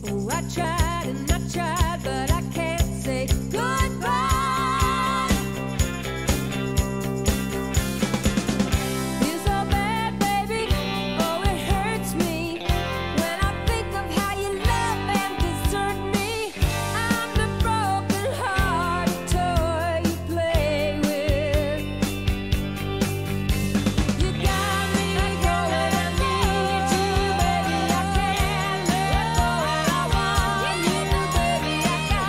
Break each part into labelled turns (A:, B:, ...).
A: Oh, I tried and I tried, but I can't say goodbye. Feel so bad, baby. Oh, it hurts me when I think of how you love and desert me. I'm the broken-hearted toy you play with. You got me going, I need you, baby. I can't let go, and I want you, baby. I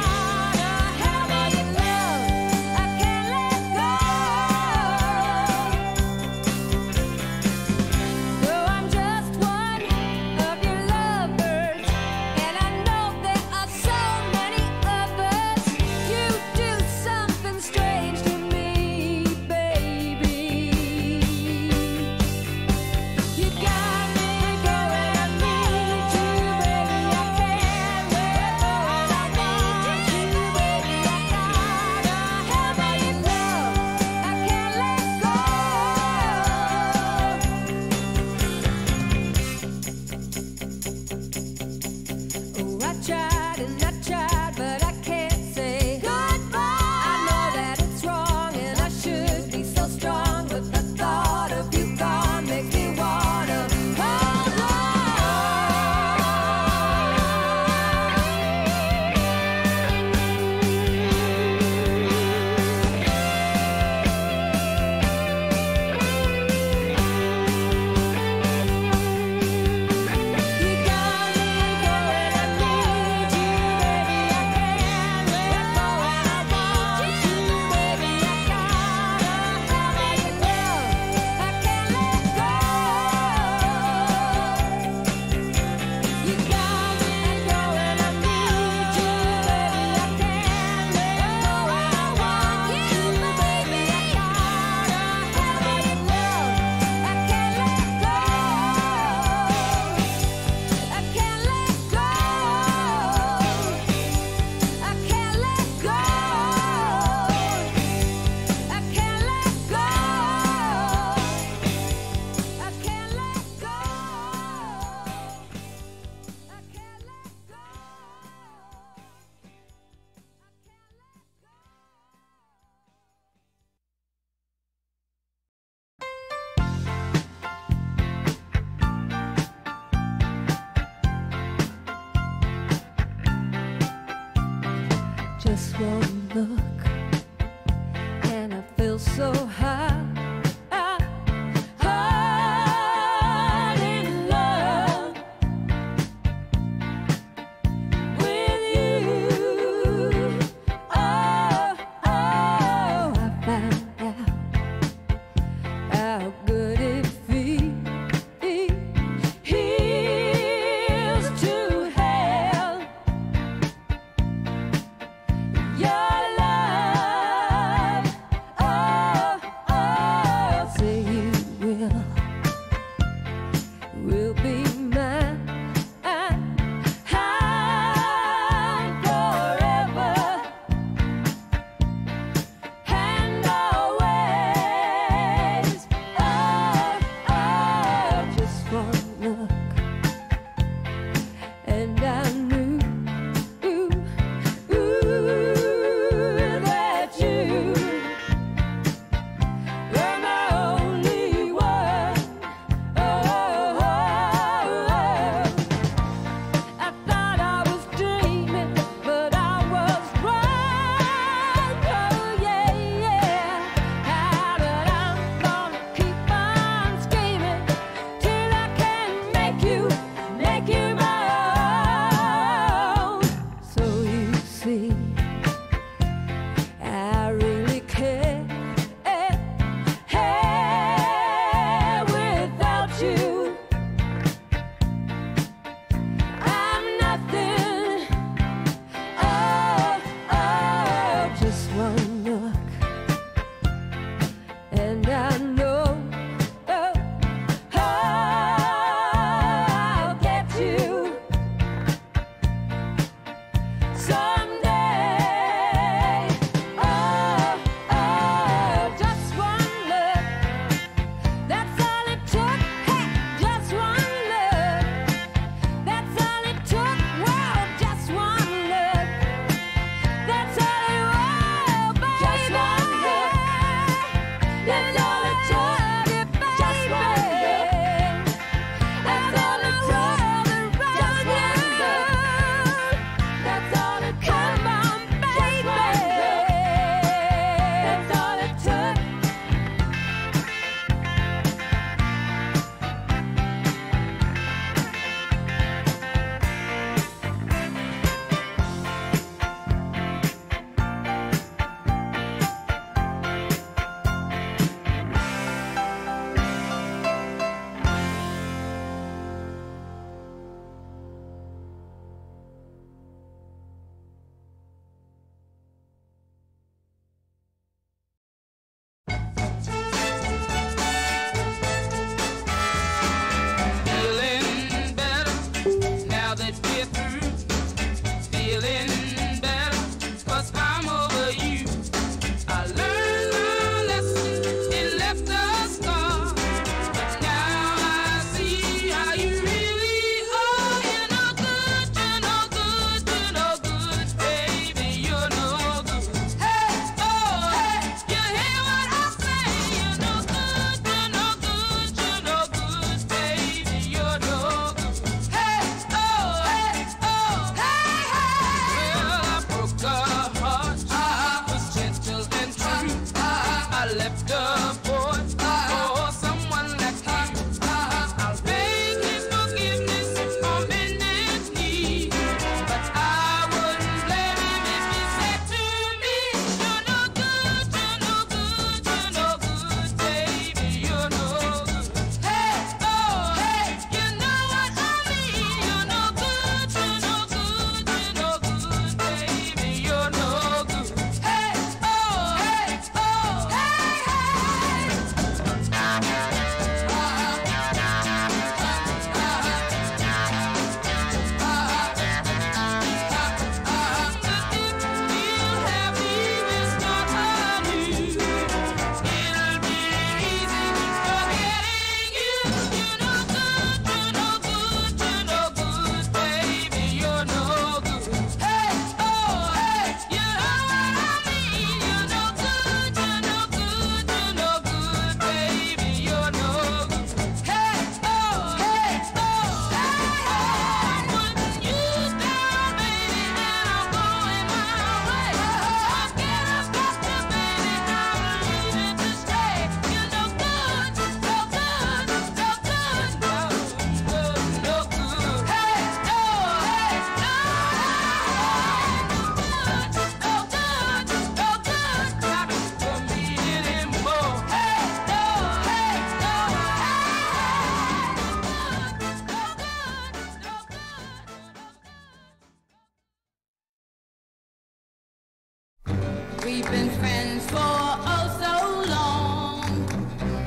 A: for oh so long.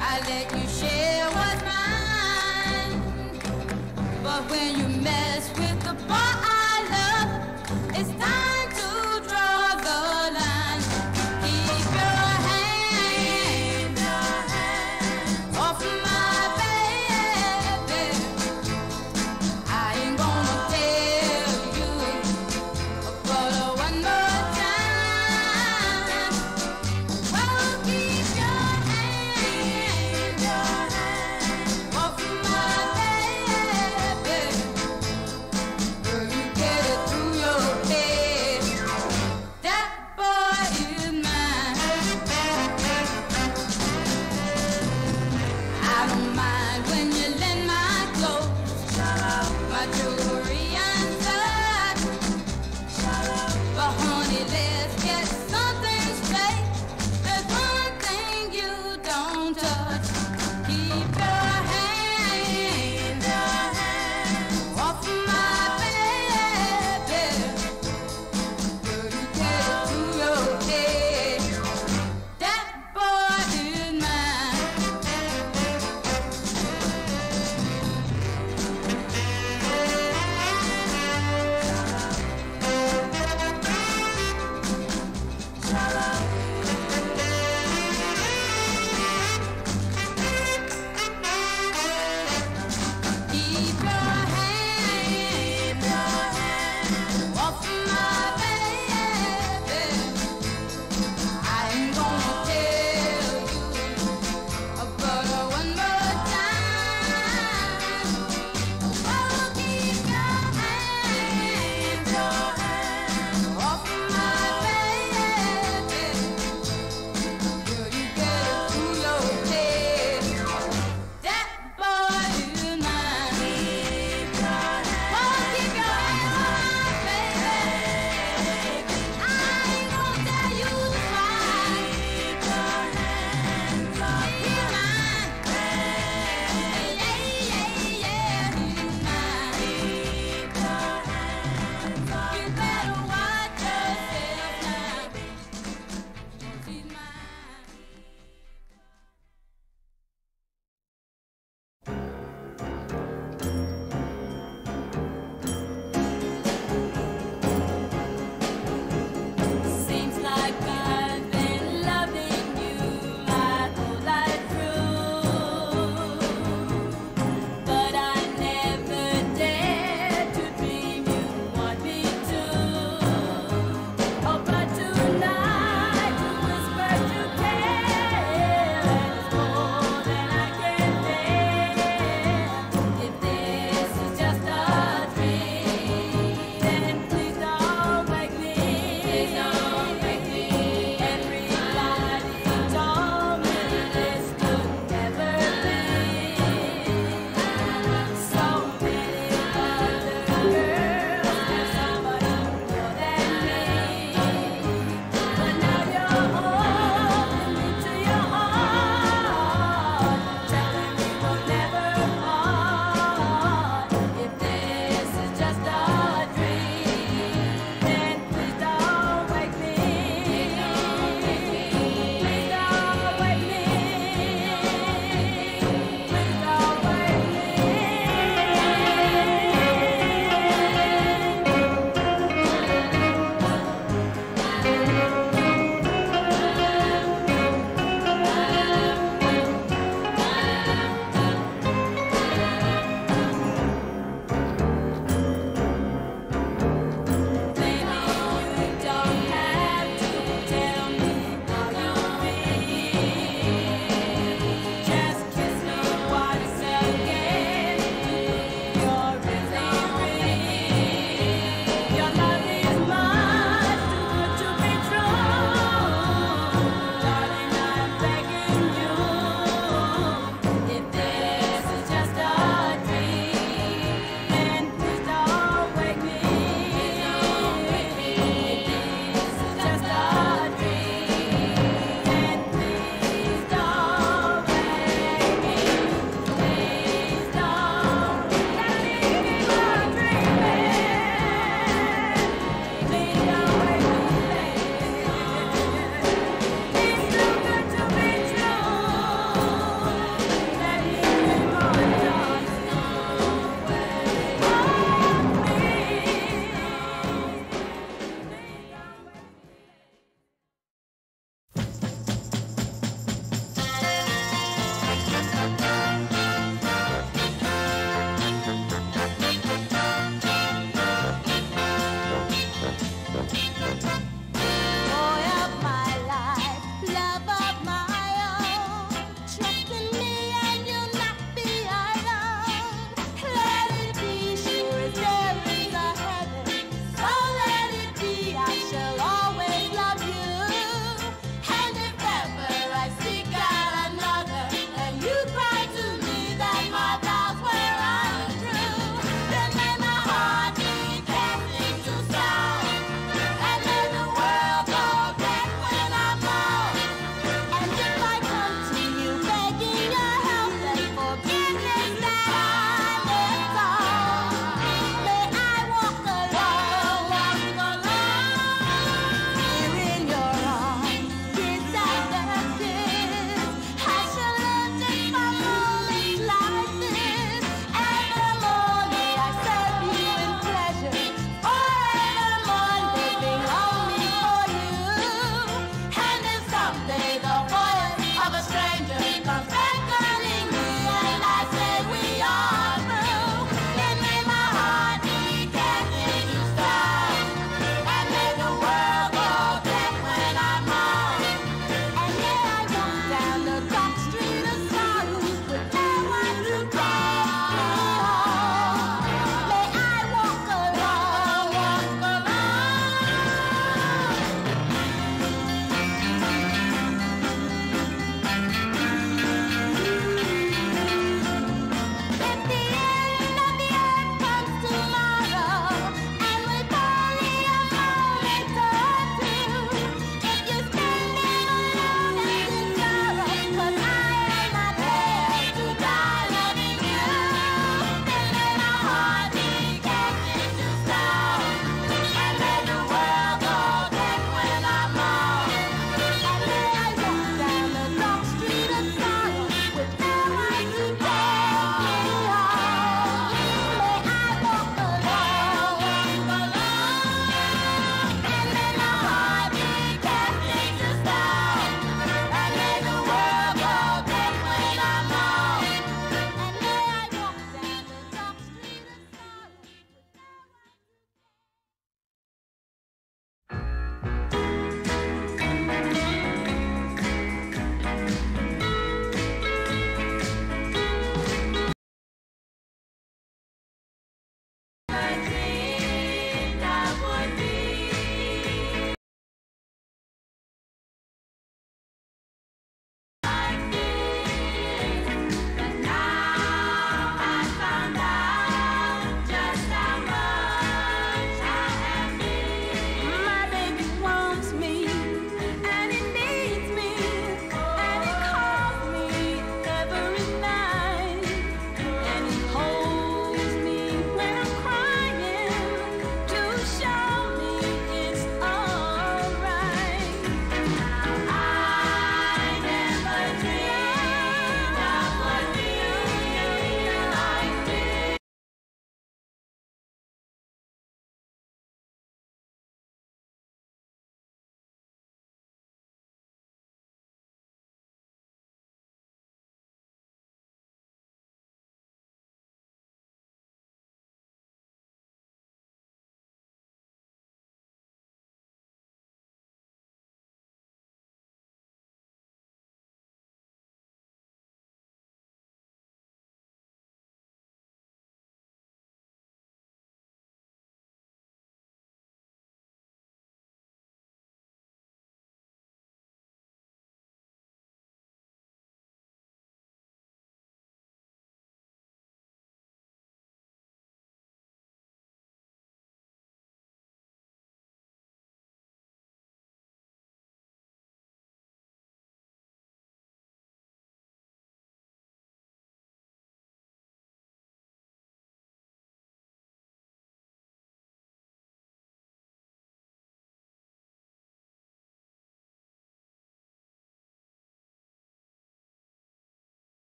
A: I let you share what's mine, but when you mess with the boy I love, it's time to draw the line. Keep your hand off my baby. I ain't gonna tell you, but one more time.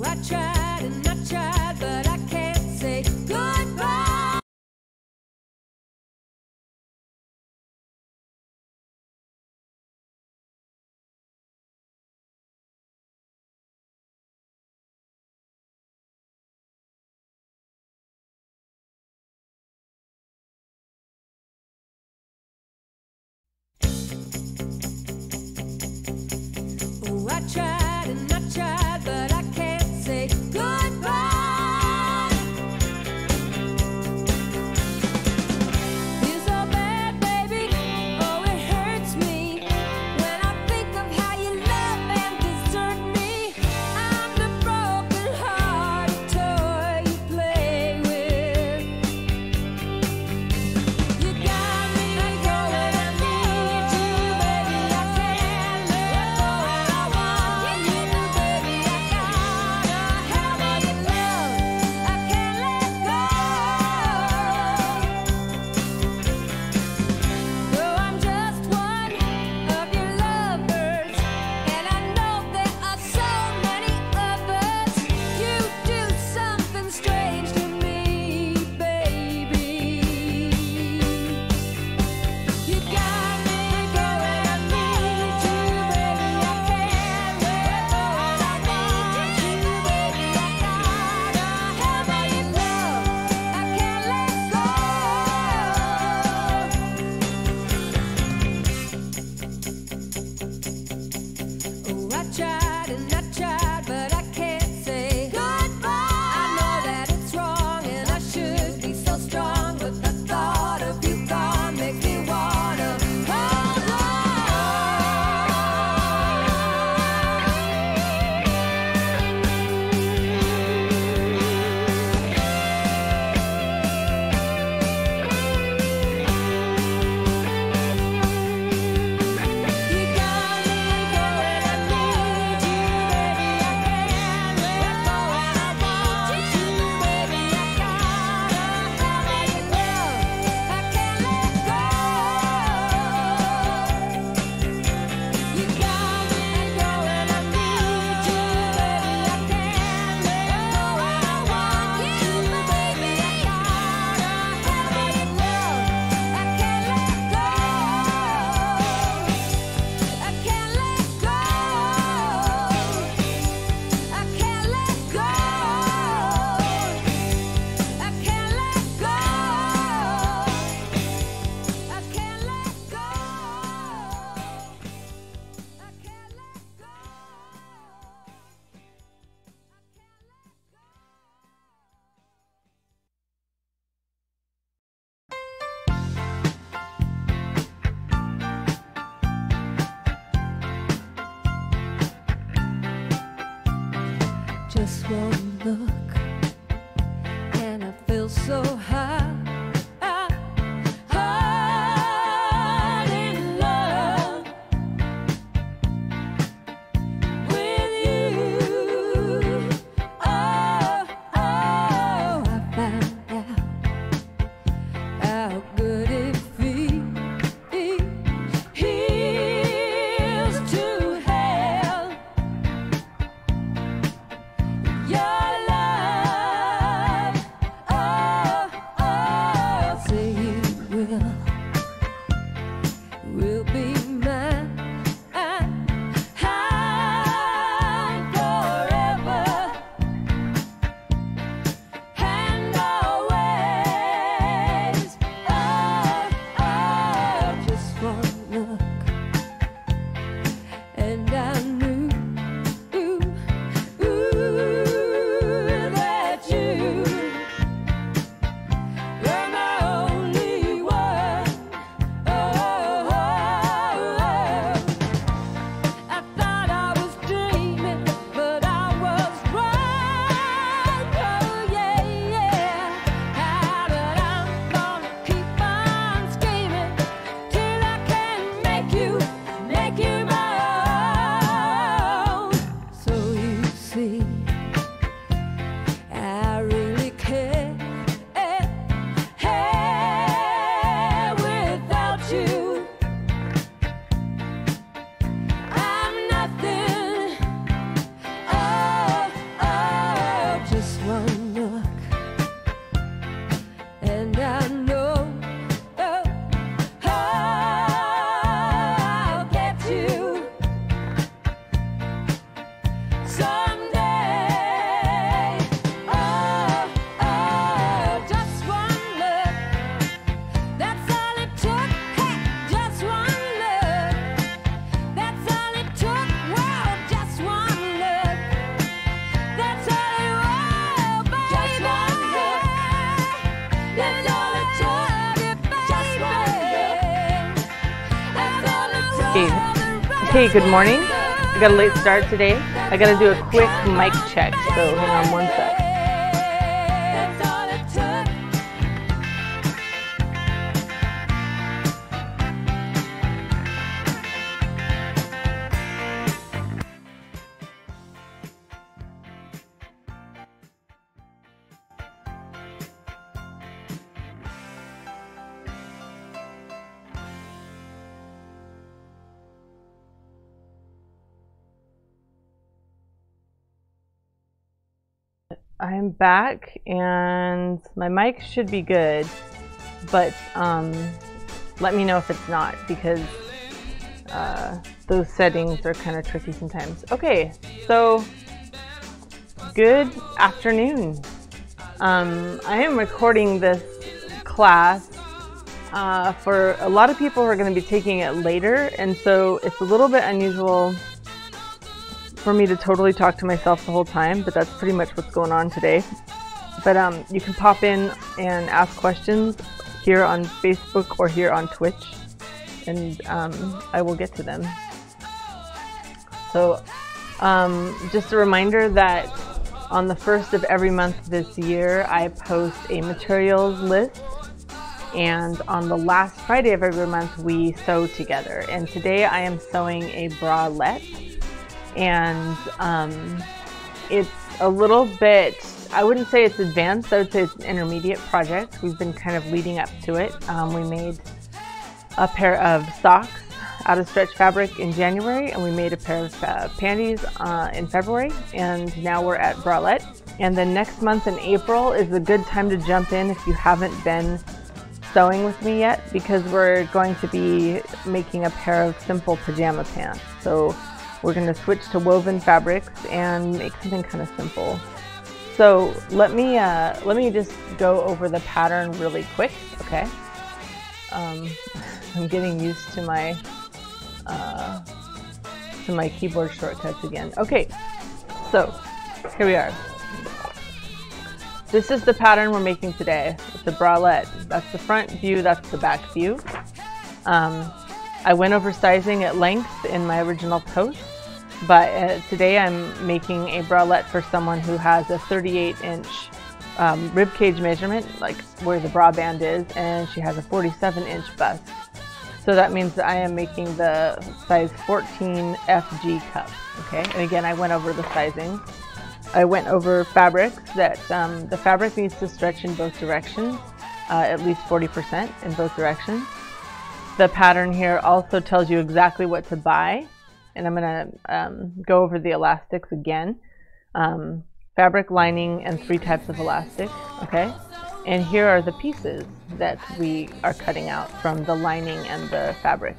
A: I tried and I tried, but I can't say goodbye. Oh, I tried and I tried, but I can't say goodbye. Feels so bad, baby. Oh, it hurts me when I think of how you love and desert me. I'm the broken-hearted toy you play with. You got me going, I need you, baby. I can't let go, and I want you, baby. I gotta have all your love. I can't let go. Though I'm just one of your lovers, and I know there are so many others, you do something strange to me, baby. You got me going, I need you, baby. I can't let go, and I want you, baby. I gotta have all your love. I can't let go. Oh, I tried and I tried, but I can't say goodbye. I know that it's wrong and I should be so strong, but the thought of you gone makes me wanna hold You got me going, I need you, baby. I can't let go, and I want you, baby. I gotta have all your love. I can't let go. You got me going, I need you, baby. I can't let go, and I want you, baby. I gotta have all your love. I can't let go. I can't let go. I can't let go. I can't let go. I can't let go. I can't let Just one look, and I feel so high. Hard in love with you. Oh, I found out how good it feels to have your love. Oh,
B: Hey, good morning. I got a late start today. I got to do a quick mic check, so hang on one sec. I am back and my mic should be good, but let me know if it's not, because those settings are kind of tricky sometimes. Okay, so good afternoon. I am recording this class for a lot of people who are going to be taking it later, and so it's a little bit unusual for me to totally talk to myself the whole time, but that's pretty much what's going on today. But you can pop in and ask questions here on Facebook or here on Twitch, and I will get to them. So just a reminder that on the 1st of every month this year, I post a materials list, and on the last Friday of every month, we sew together. And today I am sewing a bralette. And it's a little bit, I wouldn't say it's advanced, I would say it's an intermediate project. We've been kind of leading up to it. We made a pair of socks out of stretch fabric in January, and we made a pair of panties in February, and now we're at bralette. And then next month in April is a good time to jump in if you haven't been sewing with me yet, because we're going to be making a pair of simple pajama pants. So we're going to switch to woven fabrics and make something kind of simple. So let me just go over the pattern really quick, okay? I'm getting used to my keyboard shortcuts again. Okay, so here we are. This is the pattern we're making today. It's a bralette. That's the front view, that's the back view. I went over sizing at length in my original post, but today I'm making a bralette for someone who has a 38-inch rib cage measurement, like where the bra band is, and she has a 47-inch bust. So that means that I am making the size 14 FG cup, okay? And again, I went over the sizing. I went over fabrics, that the fabric needs to stretch in both directions, at least 40% in both directions. The pattern here also tells you exactly what to buy, and I'm going to go over the elastics again. Fabric, lining, and 3 types of elastic, okay? And here are the pieces that we are cutting out from the lining and the fabric.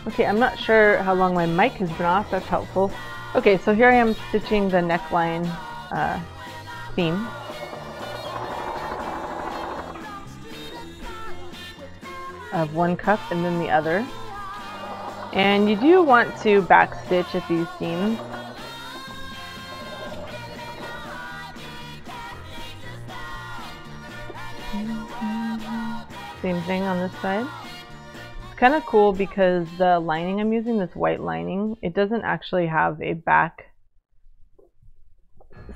B: Okay, I'm not sure how long my mic has been off. That's helpful. Okay, so here I am stitching the neckline seam. Of one cup and then the other. And you do want to back stitch at these seams. Same thing on this side. It's kind of cool because the lining I'm using, this white lining, it doesn't actually have a back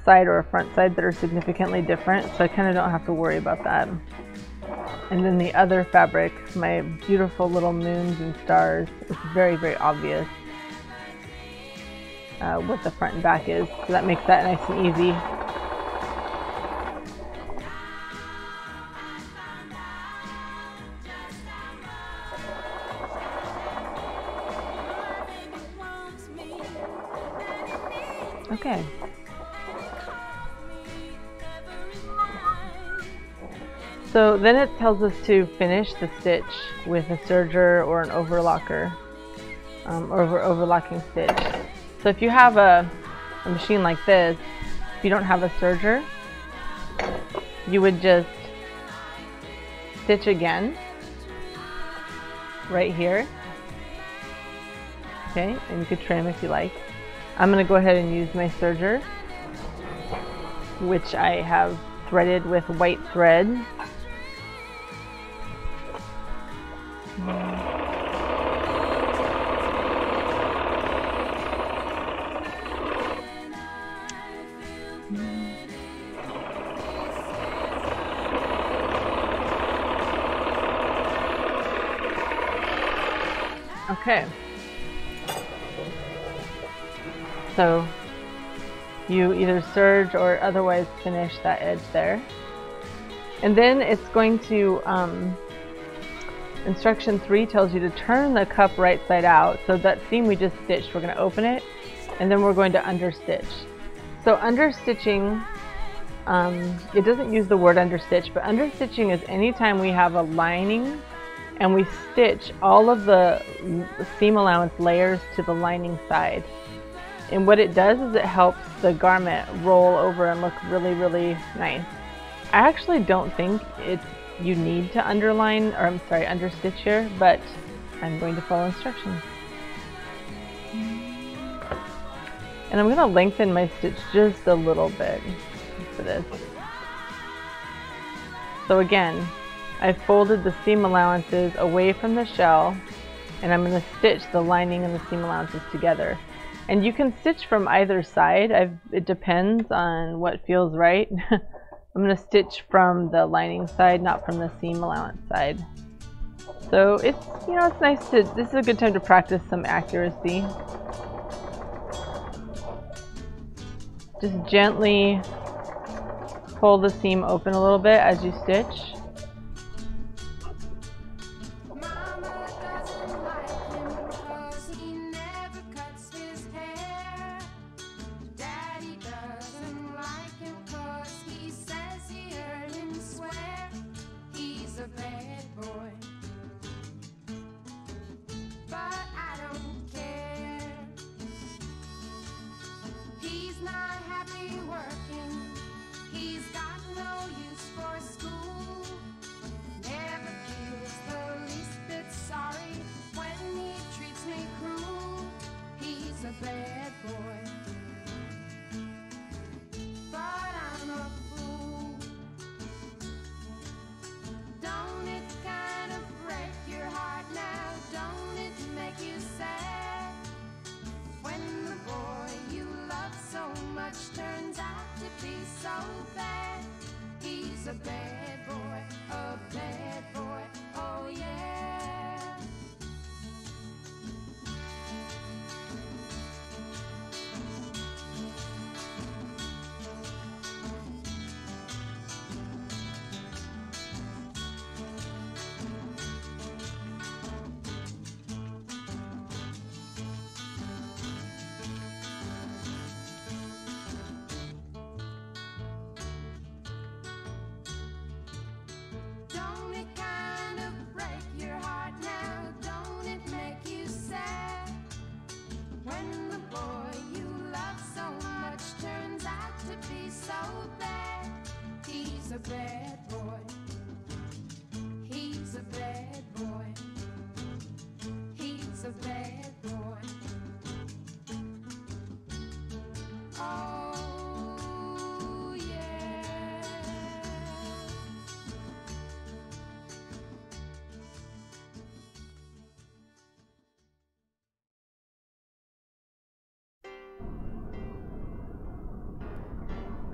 B: side or a front side that are significantly different, so I kind of don't have to worry about that. And then the other fabric, my beautiful little moons and stars, it's very, very obvious what the front and back is, so that makes that nice and easy. Okay. So then it tells us to finish the stitch with a serger or an overlocker, or overlocking stitch. So if you have a machine like this, if you don't have a serger, you would just stitch again right here. Okay, and you could trim if you like. I'm going to go ahead and use my serger, which I have threaded with white thread. Okay. So you either serge or otherwise finish that edge there. And then it's going to, instruction 3 tells you to turn the cup right side out. So that seam we just stitched, we're going to open it and then we're going to understitch. So understitching, it doesn't use the word understitch, but understitching is anytime we have a lining and we stitch all of the seam allowance layers to the lining side. And what it does is it helps the garment roll over and look really, really nice. I actually don't think you need to understitch here, but I'm going to follow instructions. And I'm going to lengthen my stitch just a little bit for this. So again, I've folded the seam allowances away from the shell, and I'm going to stitch the lining and the seam allowances together. And you can stitch from either side. It depends on what feels right. I'm going to stitch from the lining side, not from the seam allowance side. So it's, it's nice to, this is a good time to practice some accuracy. Just gently pull the seam open a little bit as you stitch.
A: Not happy working, he's got no use for school.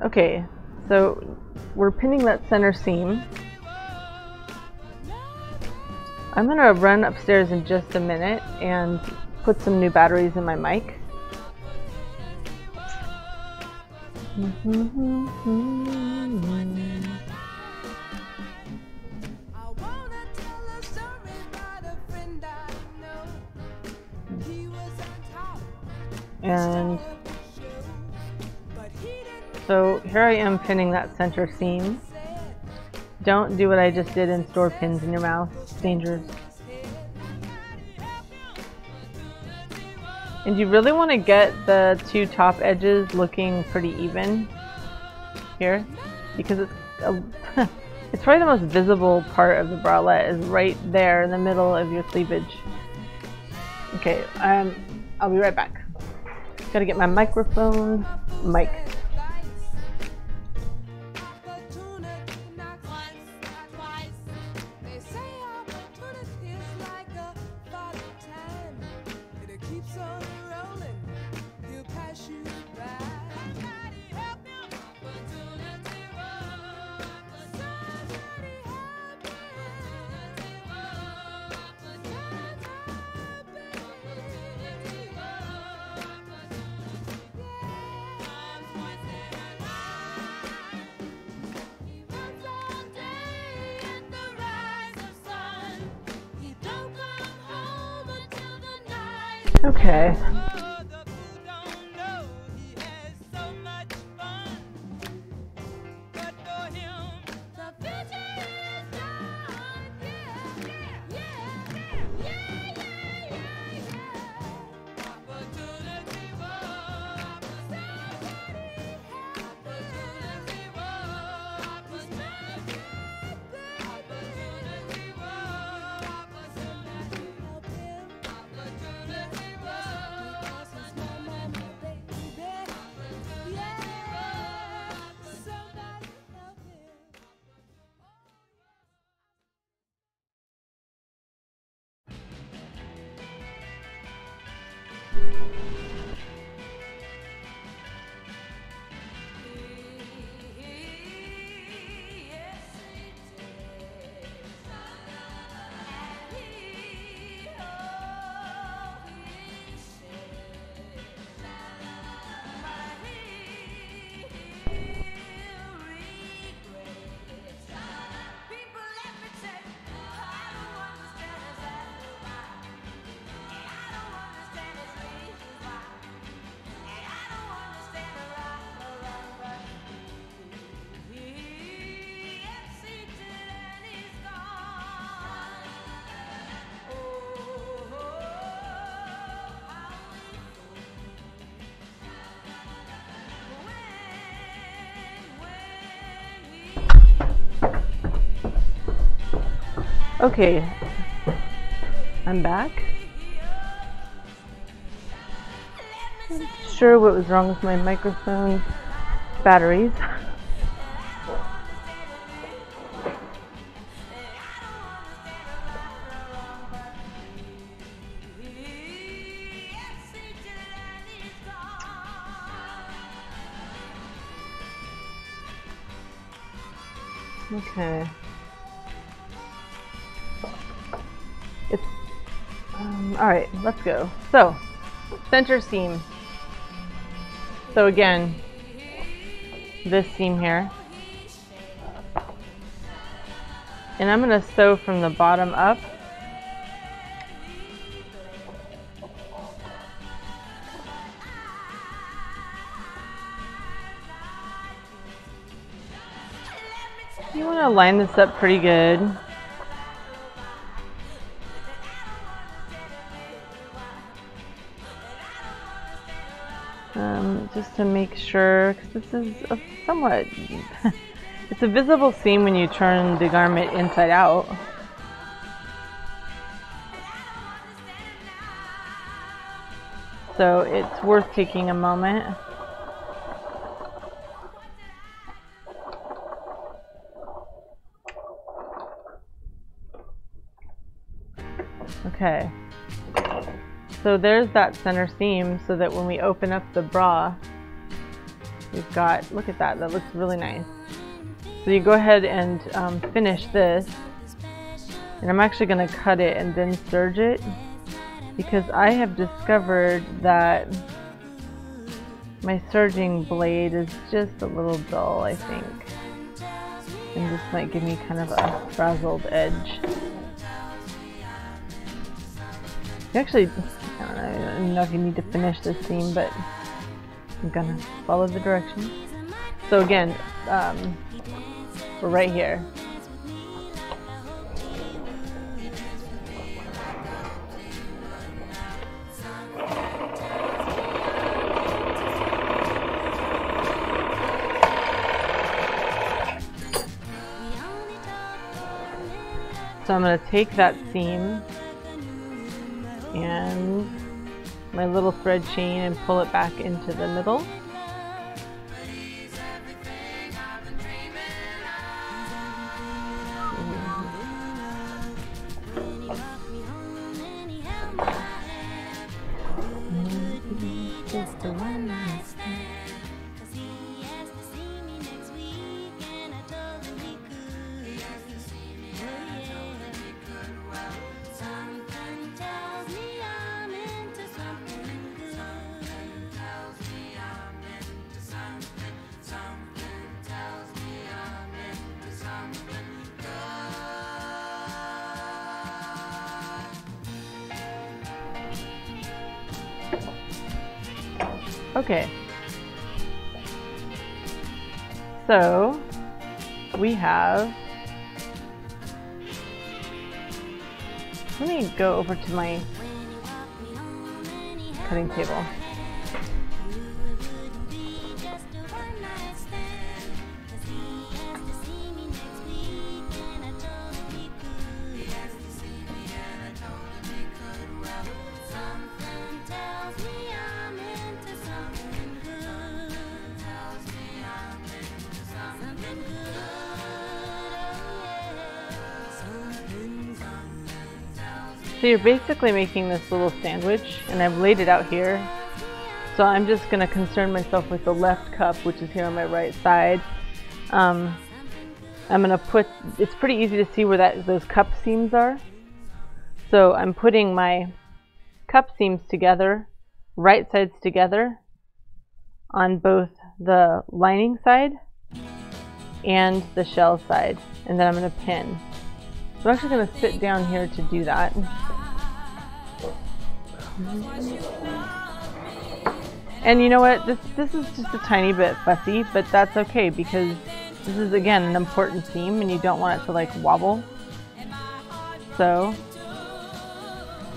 B: Okay, so we're pinning that center seam. I'm gonna run upstairs in just a minute and put some new batteries in my mic. And so here I am pinning that center seam. Don't do what I just did and store pins in your mouth. It's dangerous. And you really want to get the two top edges looking pretty even here, because it's it's probably the most visible part of the bralette is right there in the middle of your cleavage. Okay, I'll be right back. Gotta get my microphone mic. Okay. Okay, I'm back. I'm not sure what was wrong with my microphone batteries. Okay. It's all right, let's go. So, center seam. So again, this seam here. And I'm going to sew from the bottom up. You want to line this up pretty good. Just to make sure, because this is a somewhat, it's a visible seam when you turn the garment inside out. So it's worth taking a moment. Okay. So there's that center seam, so that when we open up the bra, we've got, look at that, that looks really nice. So you go ahead and finish this, and I'm actually going to cut it and then serge it, because I have discovered that my serging blade is just a little dull, I think, and this might give me kind of a frazzled edge. Actually, I don't know if you need to finish this seam, but I'm gonna follow the directions. So again, we're right here. So I'm going to take that seam and my little thread chain and pull it back into the middle. Okay, so we have, let me go over to my cutting table. So you're basically making this little sandwich, and I've laid it out here. So I'm just going to concern myself with the left cup, which is here on my right side. I'm going to put, it's pretty easy to see where those cup seams are. So I'm putting my cup seams together, right sides together, on both the lining side and the shell side, and then I'm going to pin. So I'm actually going to sit down here to do that. And you know what, this is just a tiny bit fussy, but that's okay, because this is again an important seam and you don't want it to like wobble. So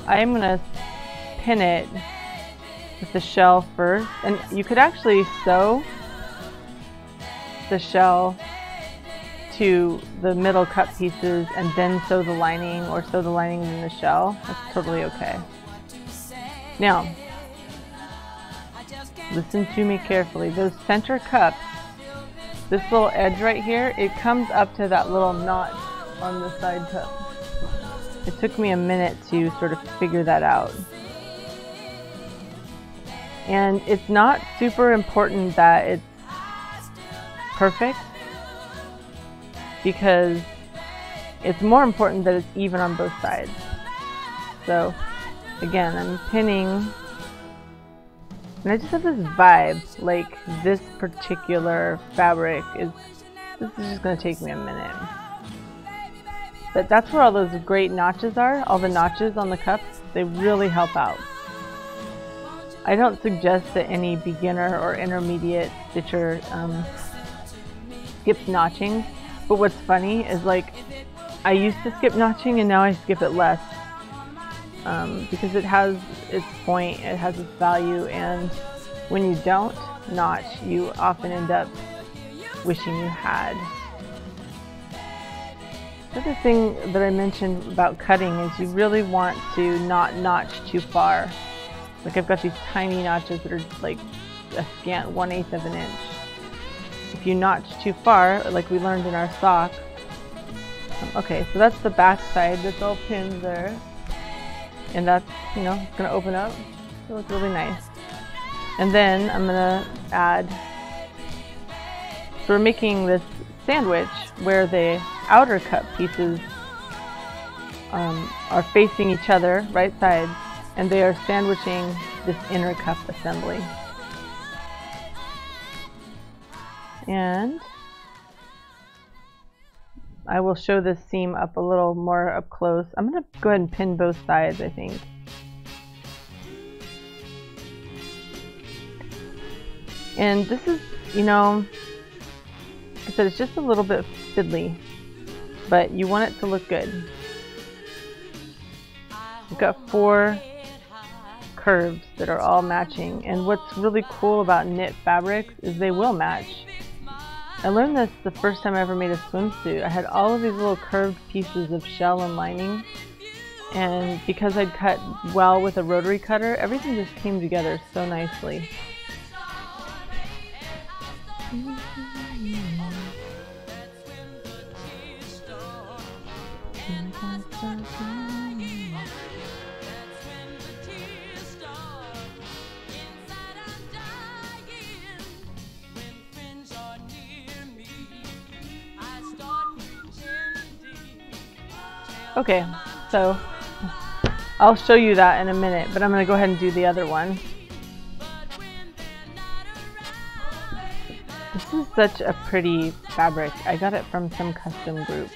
B: I'm going to pin it with the shell first, and you could actually sew the shell to the middle cup pieces and then sew the lining, or sew the lining in the shell. That's totally okay. Now, listen to me carefully. Those center cups, this little edge right here, it comes up to that little knot on the side cup. It took me a minute to sort of figure that out. And it's not super important that it's perfect, because it's more important that it's even on both sides. So again, I'm pinning, and I just have this vibe, like this particular fabric this is just going to take me a minute. But that's where all those great notches are, all the notches on the cups, they really help out. I don't suggest that any beginner or intermediate stitcher skips notching. But what's funny is, like, I used to skip notching and now I skip it less, because it has its point, it has its value, and when you don't notch, you often end up wishing you had. The other thing that I mentioned about cutting is you really want to not notch too far. Like, I've got these tiny notches that are like a scant 1/8 of an inch. If you notch too far, like we learned in our sock. Okay, so that's the back side, that's all pinned there. And that's, you know, it's going to open up. It looks really nice. And then I'm going to add we're making this sandwich where the outer cup pieces are facing each other, right sides, and they are sandwiching this inner cup assembly. And I will show this seam up a little more up close. I'm going to go ahead and pin both sides, I think. And this is, you know, like I said, it's just a little bit fiddly, but you want it to look good. We've got 4 curves that are all matching, and what's really cool about knit fabrics is they will match. I learned this the first time I ever made a swimsuit. I had all of these little curved pieces of shell and lining, and because I'd cut well with a rotary cutter, everything just came together so nicely. Okay, so I'll show you that in a minute, but I'm going to go ahead and do the other one. This is such a pretty fabric. I got it from some custom group.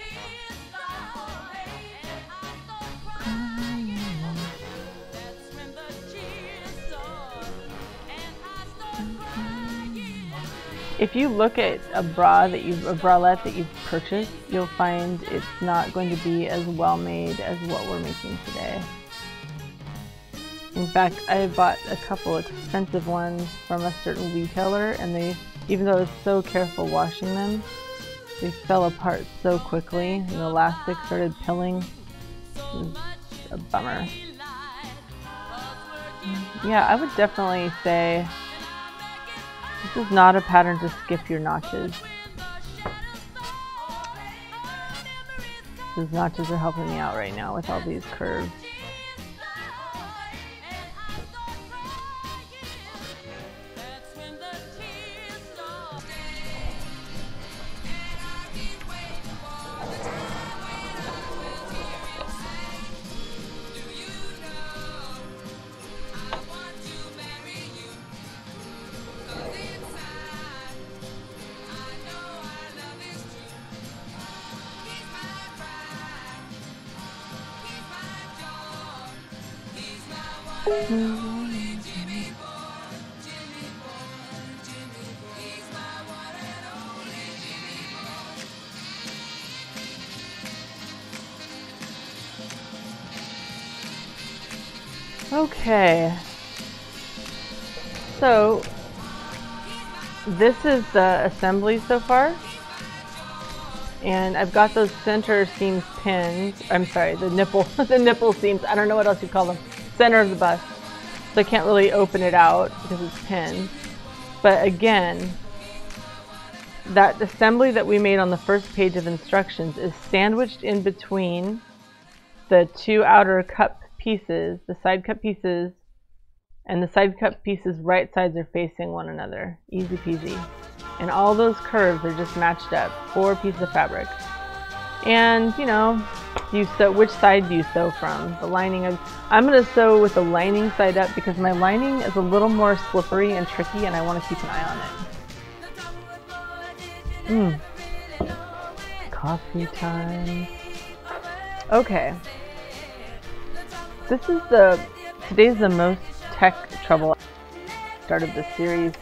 B: If you look at a bralette that you've purchased, you'll find it's not going to be as well made as what we're making today. In fact, I bought a couple expensive ones from a certain retailer, and they, even though I was so careful washing them, they fell apart so quickly, and the elastic started pilling. It was a bummer. Yeah, I would definitely say this is not a pattern to skip your notches. These notches are helping me out right now with all these curves. Okay, so this is the assembly so far, and I've got those center seams pinned. I'm sorry, the nipple the nipple seams. I don't know what else you call them. Center of the bust. So I can't really open it out because it's pinned. But again, that assembly that we made on the first page of instructions is sandwiched in between the 2 outer cup pieces, the side cup pieces, and the side cup pieces right sides are facing one another. Easy peasy. And all those curves are just matched up. 4 pieces of fabric. And, you know, you sew, which side do you sew from? The lining of, I'm going to sew with the lining side up because my lining is a little more slippery and tricky and I want to keep an eye on it. Coffee time. Okay. This is today's the most tech trouble start of this series,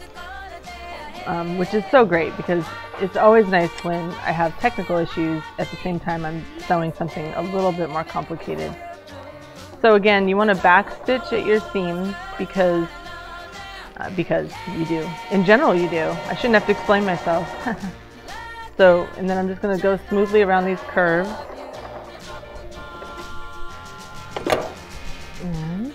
B: which is so great because it's always nice when I have technical issues at the same time I'm sewing something a little bit more complicated. So again, you want to back stitch at your seams because you do. In general you do. I shouldn't have to explain myself. So, and then I'm just going to go smoothly around these curves. And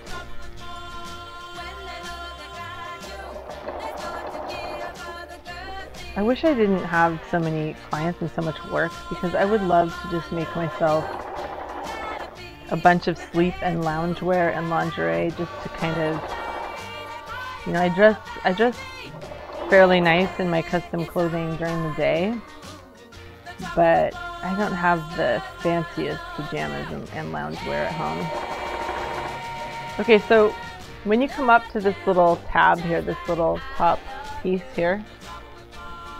B: I wish I didn't have so many clients and so much work because I would love to just make myself a bunch of sleep and loungewear and lingerie just to kind of, you know, I dress fairly nice in my custom clothing during the day, but I don't have the fanciest pajamas and loungewear at home. Okay, so when you come up to this little tab here, this little top piece here,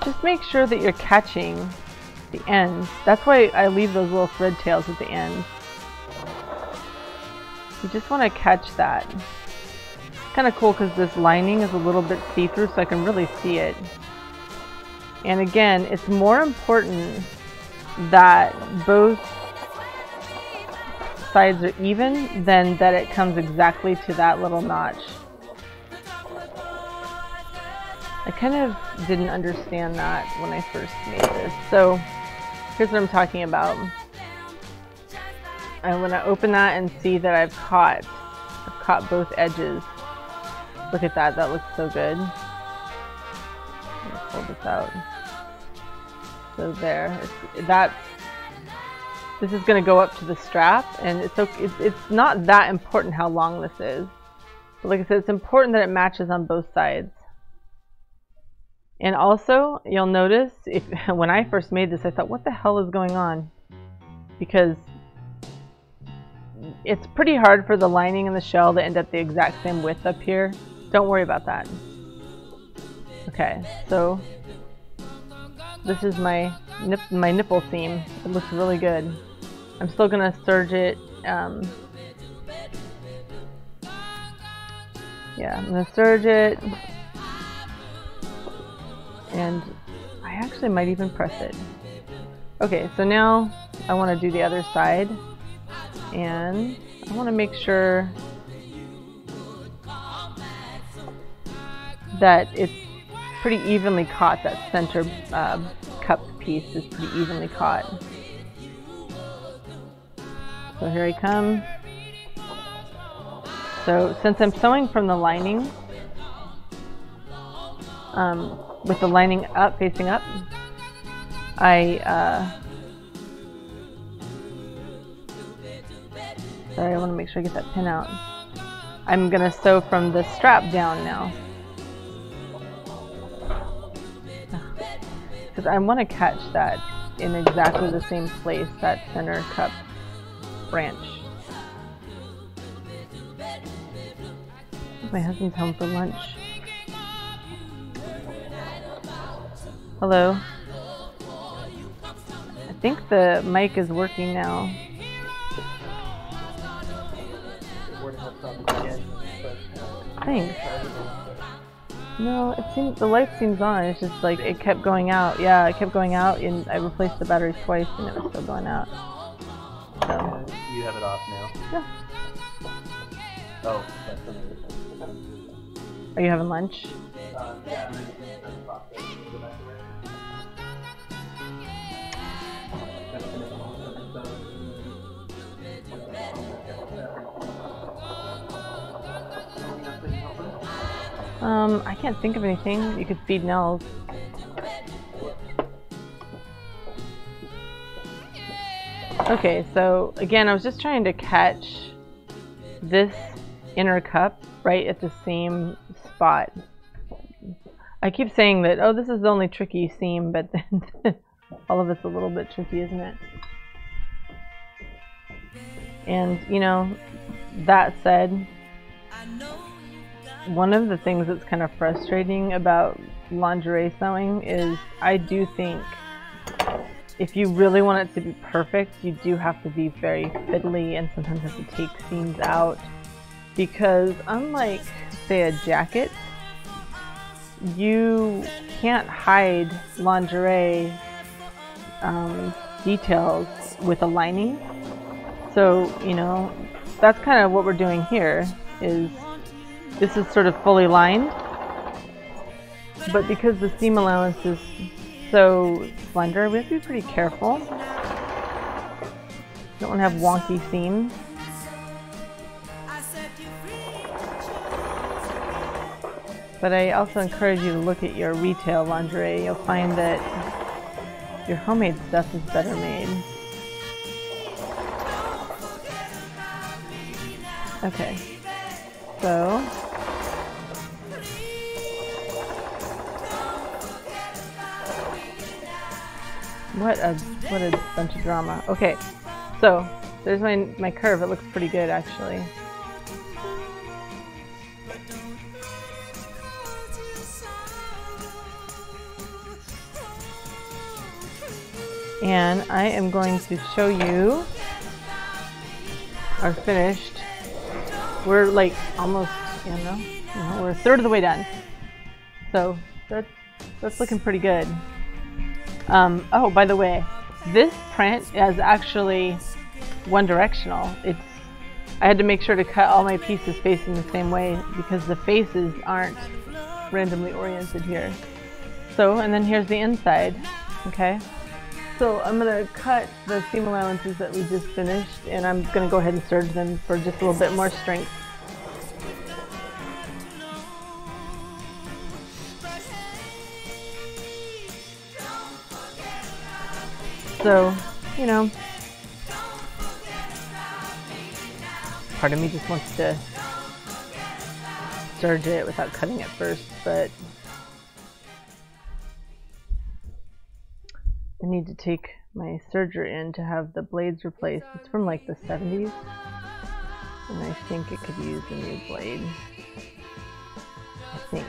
B: just make sure that you're catching the ends. That's why I leave those little thread tails at the end. You just want to catch that. It's kind of cool because this lining is a little bit see-through, so I can really see it. And again, it's more important that both sides are even than that it comes exactly to that little notch. I kind of didn't understand that when I first made this. So here's what I'm talking about. I want to open that and see that I've caught both edges. Look at that, that looks so good. Let me pull this out. So there, this is going to go up to the strap, and it's not that important how long this is. But like I said, it's important that it matches on both sides. And also, you'll notice, when I first made this, I thought, what the hell is going on? Because it's pretty hard for the lining and the shell to end up the exact same width up here. Don't worry about that. Okay, so this is my nipple seam. It looks really good. I'm still gonna serge it. Yeah, I'm gonna serge it. And I actually might even press it. Okay, so now I want to do the other side, and I want to make sure that it's pretty evenly caught. That center cup piece is pretty evenly caught. So here I come. So since I'm sewing from the lining, with the lining up, facing up, sorry, I want to make sure I get that pin out. I'm going to sew from the strap down now. Because I want to catch that in exactly the same place, that center cup branch. My husband's home for lunch. Hello. I think the mic is working now. Thanks. No, it seems the light seems on. It's just like it kept going out. Yeah, it kept going out, and I replaced the battery twice, and it was still going out. So.
C: You have it off now.
B: Yeah.
C: Oh, that's amazing.
B: Are you having lunch?
C: Yeah.
B: I can't think of anything. You could feed Nels. Okay, so again, I was just trying to catch this inner cup right at the same spot. I keep saying that, oh, this is the only tricky seam, but then all of it's a little bit tricky, isn't it? And, you know, that said, one of the things that's kind of frustrating about lingerie sewing is I do think if you really want it to be perfect, you do have to be very fiddly and sometimes have to take seams out, because unlike, say, a jacket, you can't hide lingerie details with a lining. So, you know, that's kind of what we're doing here. Is this is sort of fully lined, but because the seam allowance is so slender, we have to be pretty careful. Don't want to have wonky seams. But I also encourage you to look at your retail lingerie. You'll find that your homemade stuff is better made. Okay, so What a bunch of drama. Okay, so there's my curve. It looks pretty good actually. And I am going to show you our finished. We're like almost, we're a third of the way done. So that's looking pretty good. Oh, by the way, this print is actually one directional. I had to make sure to cut all my pieces facing the same way because the faces aren't randomly oriented here. So, and then here's the inside, okay? So I'm going to cut the seam allowances that we just finished, and I'm going to go ahead and serge them for just a little bit more strength. So, part of me just wants to serge it without cutting it first, but I need to take my serger in to have the blades replaced. It's from like the 70s, and I think it could use a new blade. I think.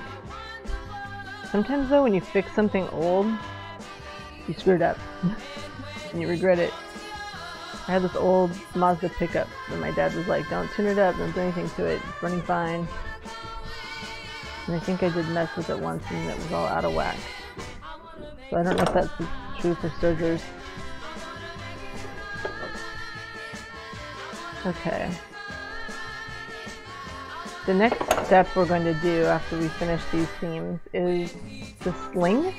B: Sometimes though, when you fix something old, you screw it up and you regret it. I had this old Mazda pickup and my dad was like, don't tune it up, don't do anything to it, it's running fine. And I think I did mess with it once and it was all out of whack. So I don't know if that's true for sergers. Okay. The next step we're going to do after we finish these seams is the sling.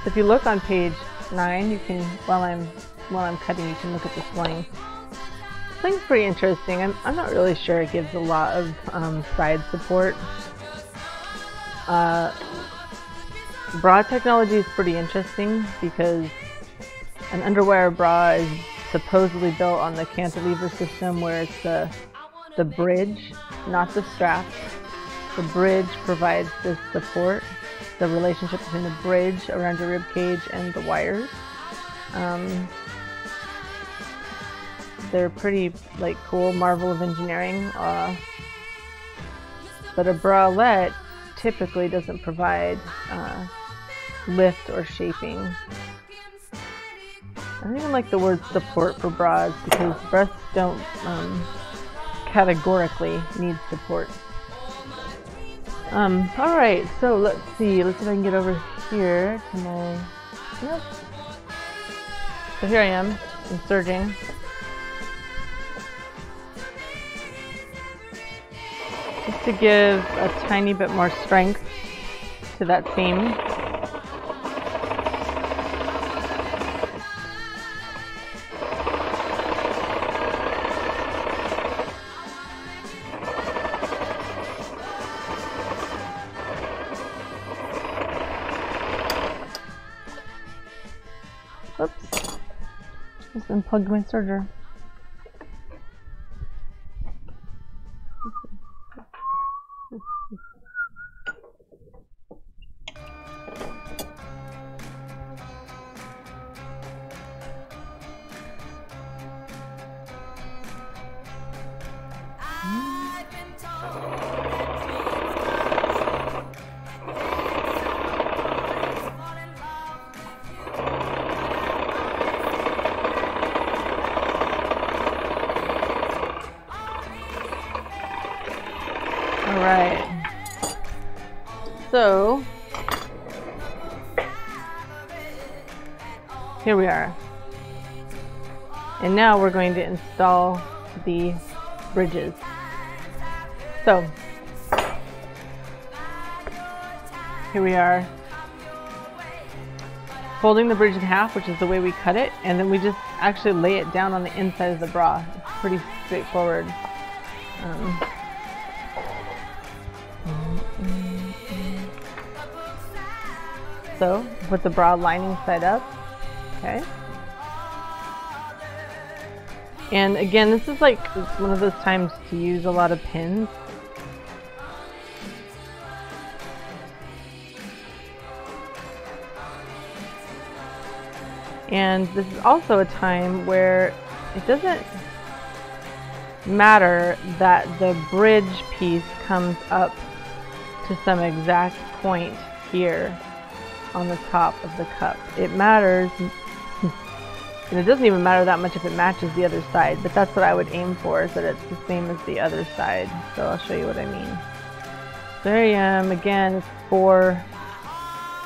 B: So if you look on page 9, you can, while I'm cutting, you can look at the sling. The sling's pretty interesting. I'm not really sure it gives a lot of side support. Bra technology is pretty interesting because an underwire bra is supposedly built on the cantilever system where it's the bridge, not the strap. The bridge provides this support, the relationship between the bridge around your rib cage and the wires. They're pretty like cool, marvel of engineering. But a bralette typically doesn't provide lift or shaping. I don't even like the word support for bras because breasts don't categorically need support. Alright, so let's see if I can get over here to my, yep. So here I am, I'm serging. Just to give a tiny bit more strength to that seam. Oops, just unplugged my serger. Alright, so here we are, and now we're going to install the bridges. So here we are, folding the bridge in half, which is the way we cut it, and then we just actually lay it down on the inside of the bra. It's pretty straightforward. So, put the bra lining side up, okay? And again, this is like one of those times to use a lot of pins. And this is also a time where it doesn't matter that the bridge piece comes up to some exact point here on the top of the cup. It matters, and it doesn't even matter that much if it matches the other side, but that's what I would aim for, is that it's the same as the other side. So I'll show you what I mean. So there I am, again, it's 4,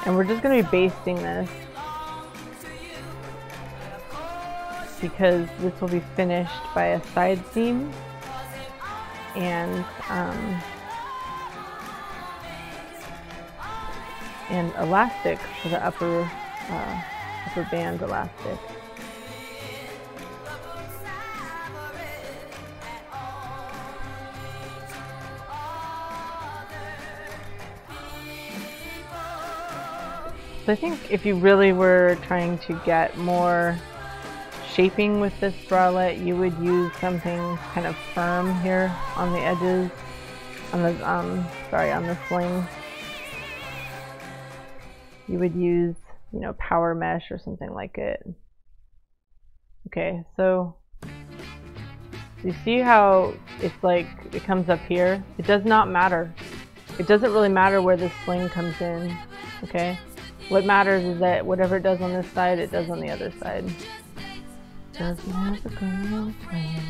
B: and we're just going to be basting this because this will be finished by a side seam and elastic for the upper band elastic. So I think if you really were trying to get more shaping with this bralette, you would use something kind of firm here on the edges, on the on the sling. You would use, you know, power mesh or something like it. Okay, so you see how it's like it comes up here? It does not matter. It doesn't really matter where the sling comes in, okay? What matters is that whatever it does on this side, it does on the other side. Doesn't have a girlfriend.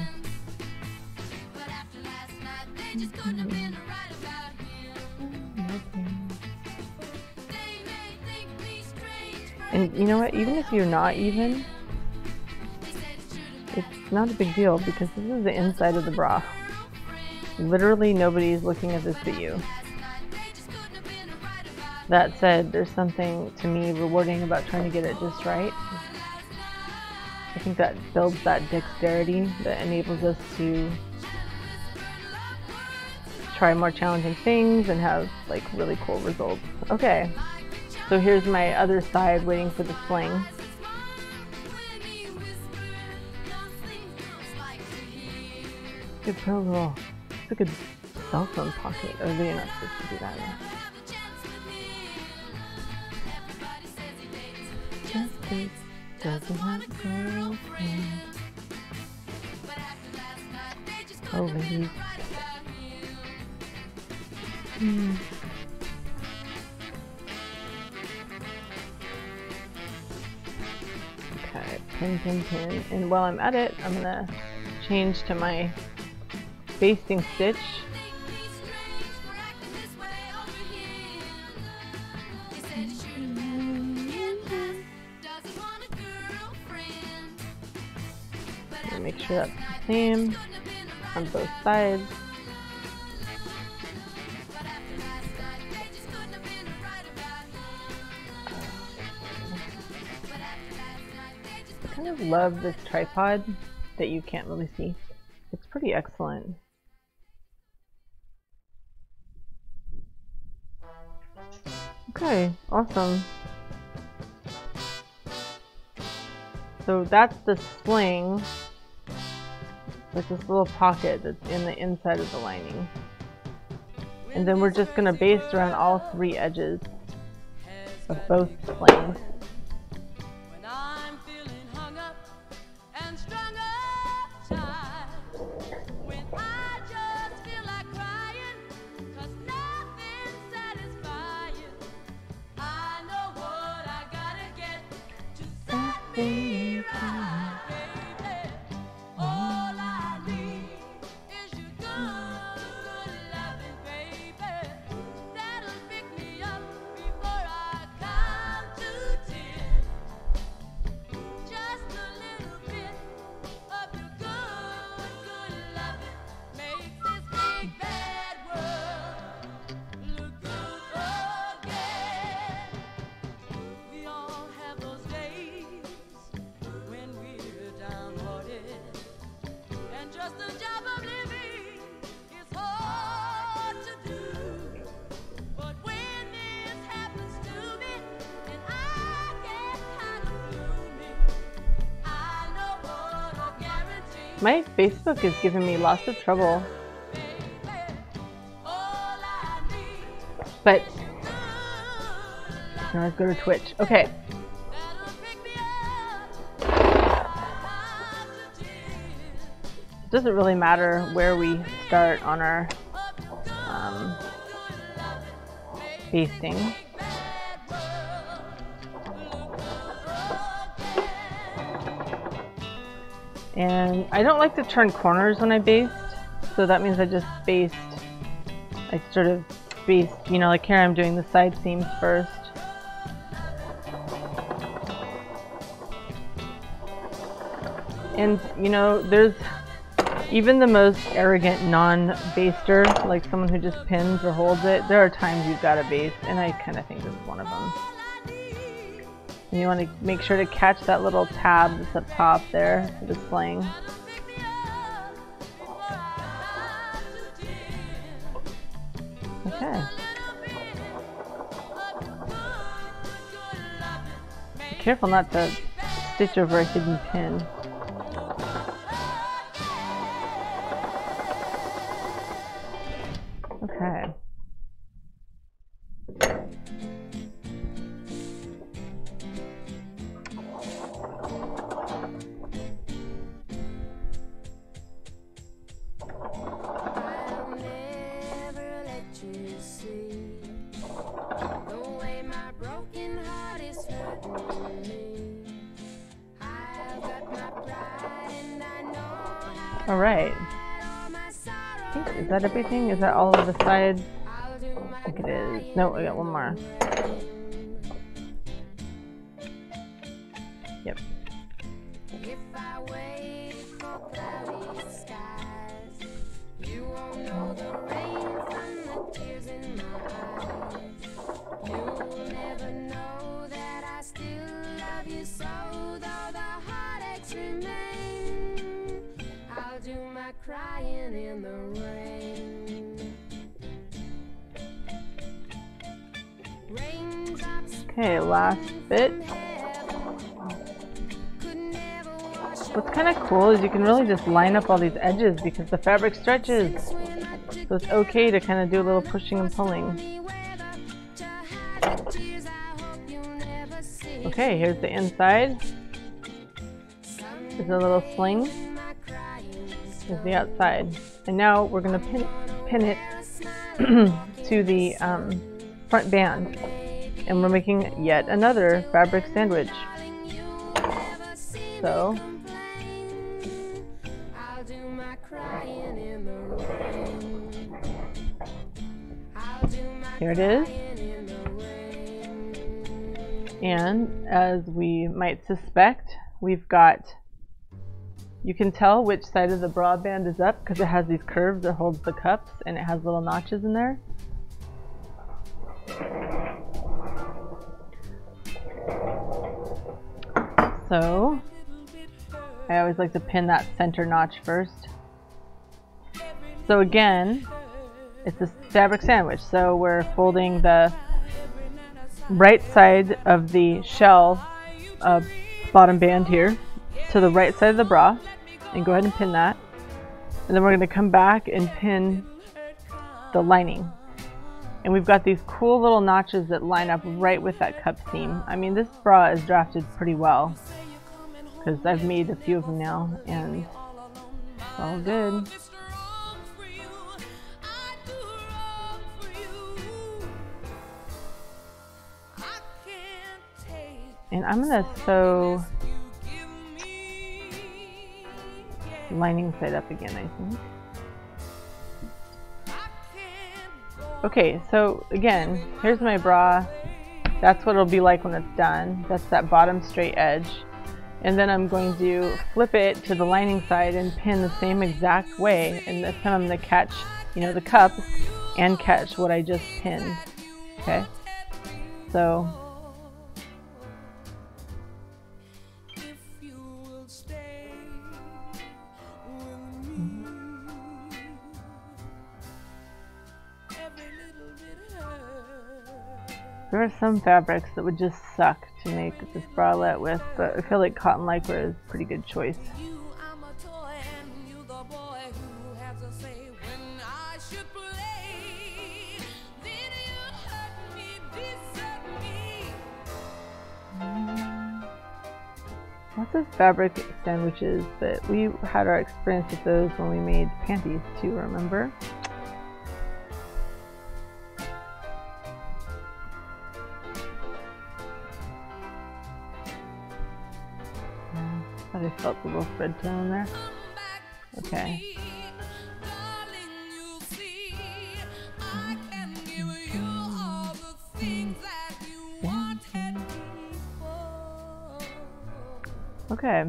B: And you know what? Even if you're not even, it's not a big deal because this is the inside of the bra. Literally nobody's looking at this but you. That said, there's something to me rewarding about trying to get it just right. I think that builds that dexterity that enables us to try more challenging things and have like really cool results. Okay, so here's my other side waiting for the sling. Good pearl roll. It's a good cell phone pocket. Or you're not supposed to do that now. Doesn't have a girlfriend. Oh, ladies. Okay, pin, pin, pin. And while I'm at it, I'm gonna change to my basting stitch. Make sure that's the same on both sides. I kind of love this tripod that you can't really see. It's pretty excellent. Okay, awesome. So that's the sling. There's this little pocket that's in the inside of the lining. And then we're just going to baste around all 3 edges of both slings. My Facebook is giving me lots of trouble. But now let's go to Twitch. Okay. It doesn't really matter where we start on our basting. And I don't like to turn corners when I baste, so that means I just baste, like sort of baste, you know, like here I'm doing the side seams first. And you know, there's even the most arrogant non-baster, like someone who just pins or holds it, there are times you've got to baste, and I kind of think this is one of them. And you want to make sure to catch that little tab that's up top there for the sling. Okay. Be careful not to stitch over a hidden pin. Okay. All right. I think, is that everything? Is that all of the sides? I think it is. No, I got one more. Yep.
A: Crying in the rain.
B: Okay, last bit. What's kind of cool is you can really just line up all these edges because the fabric stretches. So it's okay to kind of do a little pushing and pulling. Okay, here's the inside. There's a little sling. Is the outside, and now we're going to pin it to the front band, and we're making yet another fabric sandwich. So here it is, and as we might suspect, we've got, you can tell which side of the bra band is up because it has these curves that holds the cups and it has little notches in there. So I always like to pin that center notch first. So again, it's a fabric sandwich. So we're folding the right side of the shell bottom band here to the right side of the bra and go ahead and pin that, and then we're going to come back and pin the lining, and we've got these cool little notches that line up right with that cup seam. I mean, this bra is drafted pretty well because I've made a few of them now and it's all good. And I'm going to sew lining side up again, I think. Okay, so again, here's my bra. That's what it'll be like when it's done. That's that bottom straight edge. And then I'm going to flip it to the lining side and pin the same exact way. And this time I'm going to catch, you know, the cups and catch what I just pinned. Okay, so there are some fabrics that would just suck to make this bralette with, but I feel like cotton lycra is a pretty good choice. lots of fabric sandwiches, but we had our experience with those when we made panties too, remember? Thought I felt a little thread tone in there. Okay. Okay.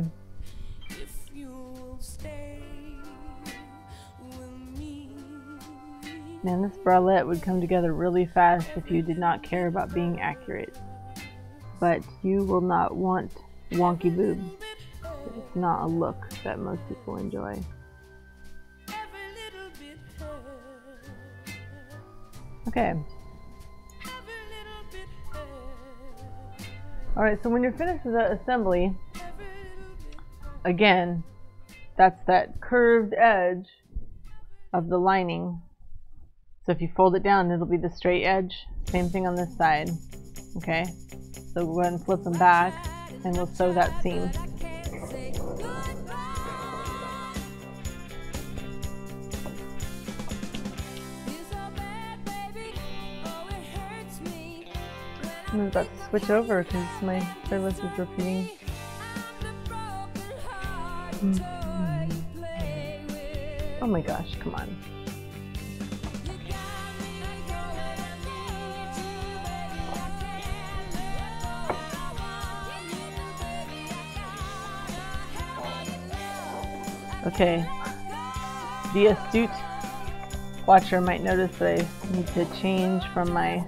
B: Man, this bralette would come together really fast if you did not care about being accurate. But you will not want wonky boobs. It's not a look that most people enjoy. Okay. Alright, so when you're finished with the assembly, again, that's that curved edge of the lining. So if you fold it down, it'll be the straight edge. Same thing on this side. Okay? So we'll go ahead and flip them back, and we'll sew that seam. I'm about to switch over because my playlist is repeating. Oh my gosh, come on. Okay, the astute watcher might notice that I need to change from my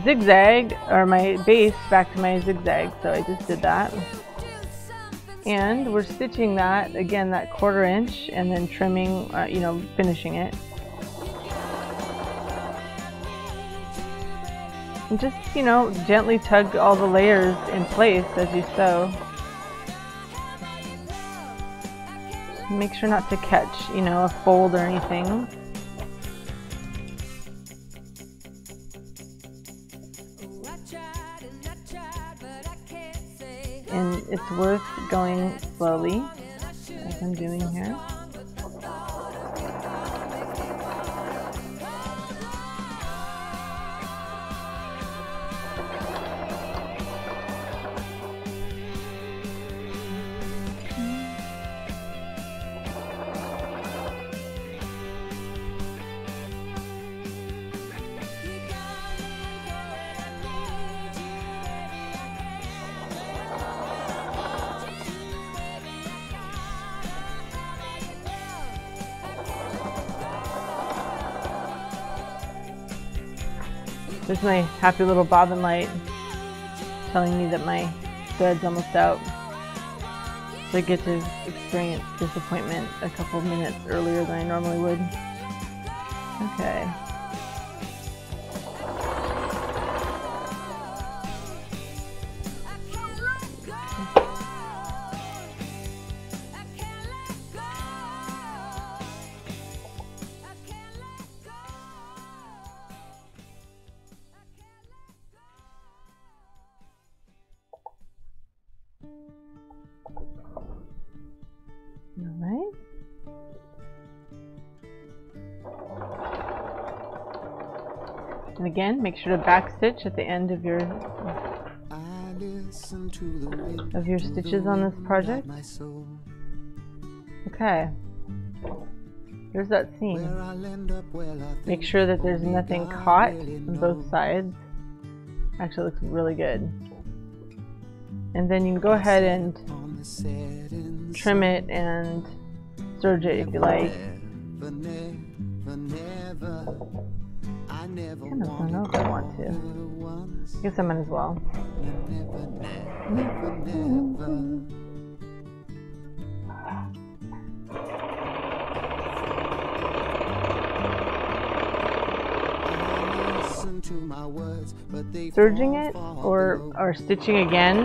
B: zigzag, or my base, back to my zigzag, so I just did that. And we're stitching that, again, that 1/4 inch, and then trimming, you know, finishing it. And just, you know, gently tug all the layers in place as you sew. Make sure not to catch, you know, a fold or anything. And it's worth going slowly, as I'm doing here. There's my happy little bobbin light telling me that my thread's almost out. So I get to experience disappointment a couple of minutes earlier than I normally would. Okay. Alright. And again, make sure to back stitch at the end of your stitches on this project. Okay. There's that seam. Make sure that there's nothing caught on both sides. Actually, it looks really good. And then you can go ahead and trim it and serge it if you like. Kind of don't know if I want to. I guess I might as well. Serging it or stitching again,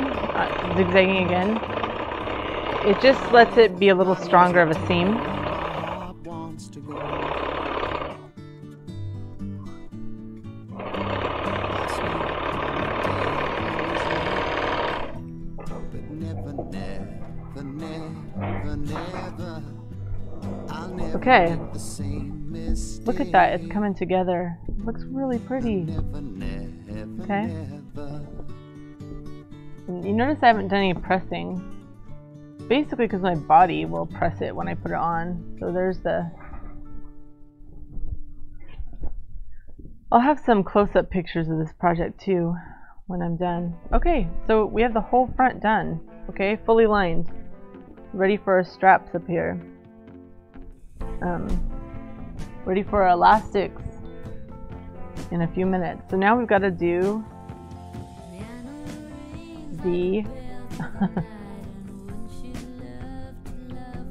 B: zigzagging again, it just lets it be a little stronger of a seam. Okay, look at that, it's coming together. It looks really pretty. Okay. And you notice I haven't done any pressing. Basically because my body will press it when I put it on. So there's the... I'll have some close-up pictures of this project too when I'm done. Okay, so we have the whole front done. Okay, fully lined. Ready for our straps up here. Ready for our elastics in a few minutes. So now we've got to do the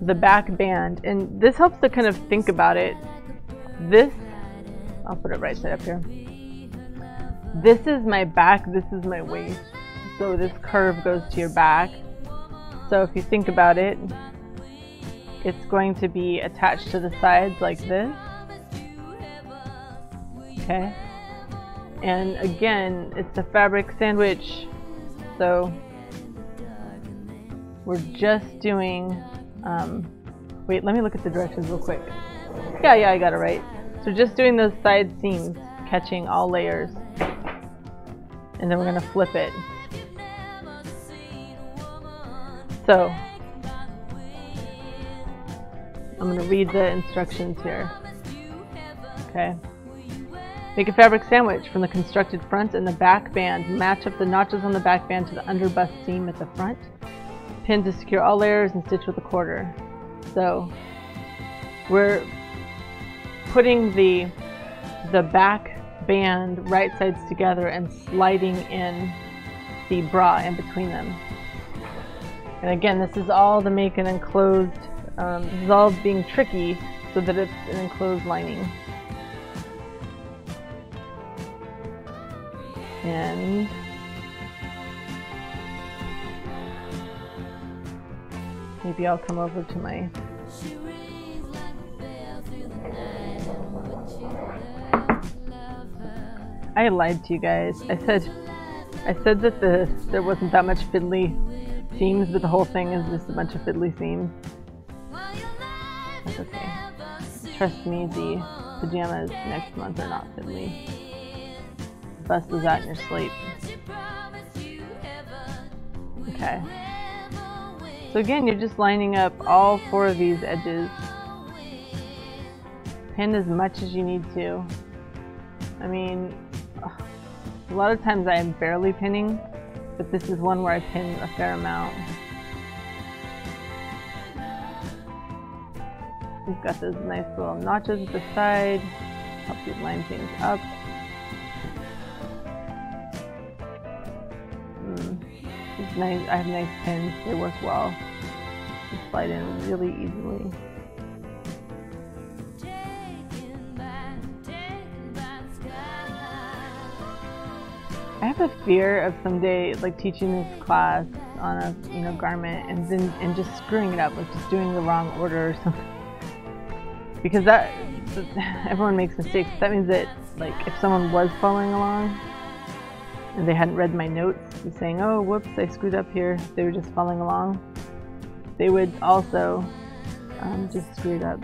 B: the back band, and this helps to kind of think about it. This, I'll put it right side up here. This is my back, this is my waist. So this curve goes to your back. So if you think about it, it's going to be attached to the sides like this. Okay. And again, it's a fabric sandwich. So we're just doing, wait, let me look at the directions real quick. Yeah, I got it right. So just doing those side seams, catching all layers. And then we're going to flip it. So, I'm going to read the instructions here. Okay. Make a fabric sandwich from the constructed front and the back band. Match up the notches on the back band to the underbust seam at the front. Pin to secure all layers and stitch with a quarter. So, we're putting the back band right sides together and sliding in the bra in between them. And again, this is all to make an enclosed, this is all being tricky so that it's an enclosed lining. And maybe I'll come over to my I lied to you guys. I said that there wasn't that much fiddly seams, but the whole thing is just a bunch of fiddly seams. That's okay. Trust me, the pajamas next month are not fiddly. Bust those out in your sleep. Okay. So again, you're just lining up all 4 of these edges. Pin as much as you need to. I mean, a lot of times I am barely pinning, but this is one where I pin a fair amount. We've got those nice little notches at the side, help you line things up. It's nice. I have nice pins, they work well. They slide in really easily. I have a fear of someday like teaching this class on a garment and just screwing it up, like just doing the wrong order or something. Because that everyone makes mistakes. That means that like if someone was following along and they hadn't read my notes and saying, oh whoops, I screwed up here, they were just following along, they would also just screw it up.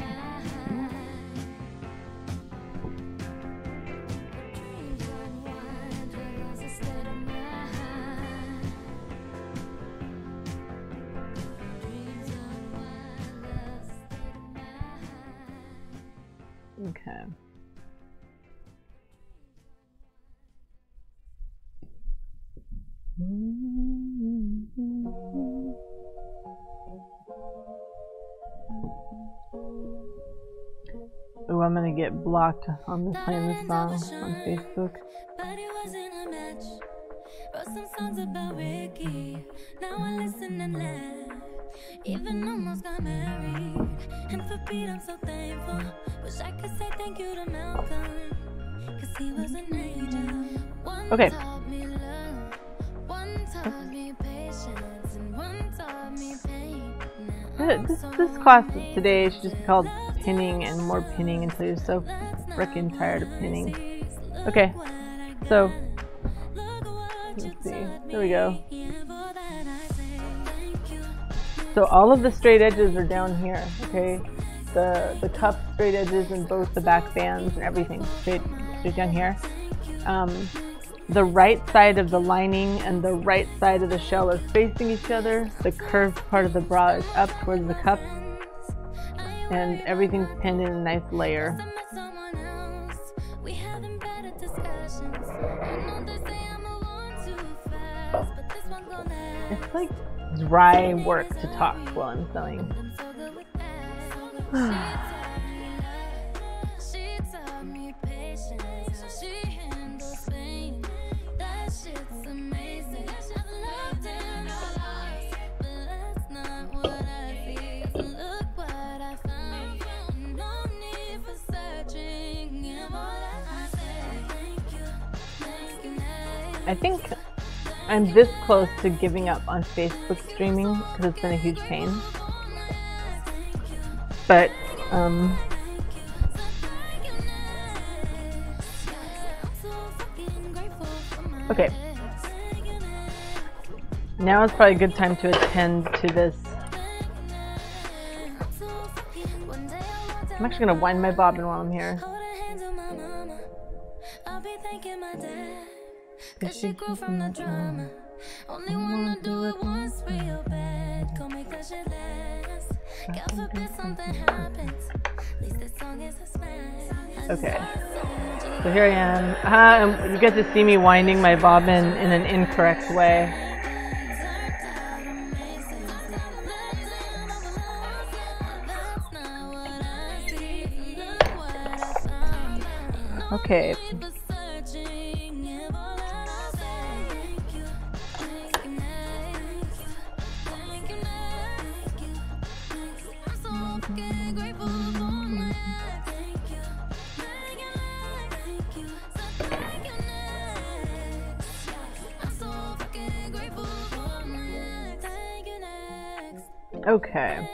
B: Okay. Oh, I'm gonna get blocked on playing this song on Facebook.
A: But it wasn't a match. Wrote some songs about Ricky. Now I listen and laugh. Even almost got married. And for Pete, I'm so thankful. Wish I could say thank you to Malcolm. Cause he was an angel. One
B: Okay.
A: taught me love. One taught me patience. And one taught me pain.
B: This class today should just be called pinning and more pinning until you're so frickin' tired of pinning. Okay, so let's see. There we go. So all of the straight edges are down here. Okay, the cuff straight edges and both the back bands and everything straight down here. The right side of the lining and the right side of the shell are facing each other. The curved part of the bra is up towards the cuff, and everything's pinned in a nice layer. It's like dry work to talk while I'm sewing. I think I'm this close to giving up on Facebook streaming because it's been a huge pain. But okay. Now is probably a good time to attend to this. I'm actually gonna wind my bobbin while I'm here.
A: Cause she grew from the drama. Only wanna do it once real bad. Go make that shit last. God forbid something happens. At least this song is a smash.
B: Okay. So here I am. You get to see me winding my bobbin in an incorrect way. Okay. Okay.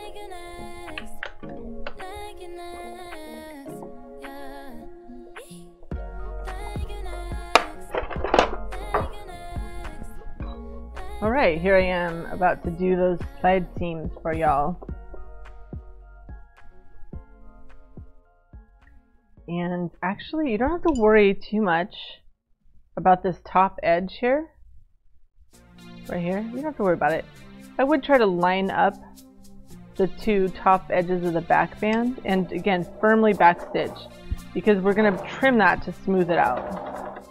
B: Alright, here I am about to do those side seams for y'all. And actually, you don't have to worry too much about this top edge here. Right here. You don't have to worry about it. I would try to line up the two top edges of the back band and again firmly backstitch because we're going to trim that to smooth it out.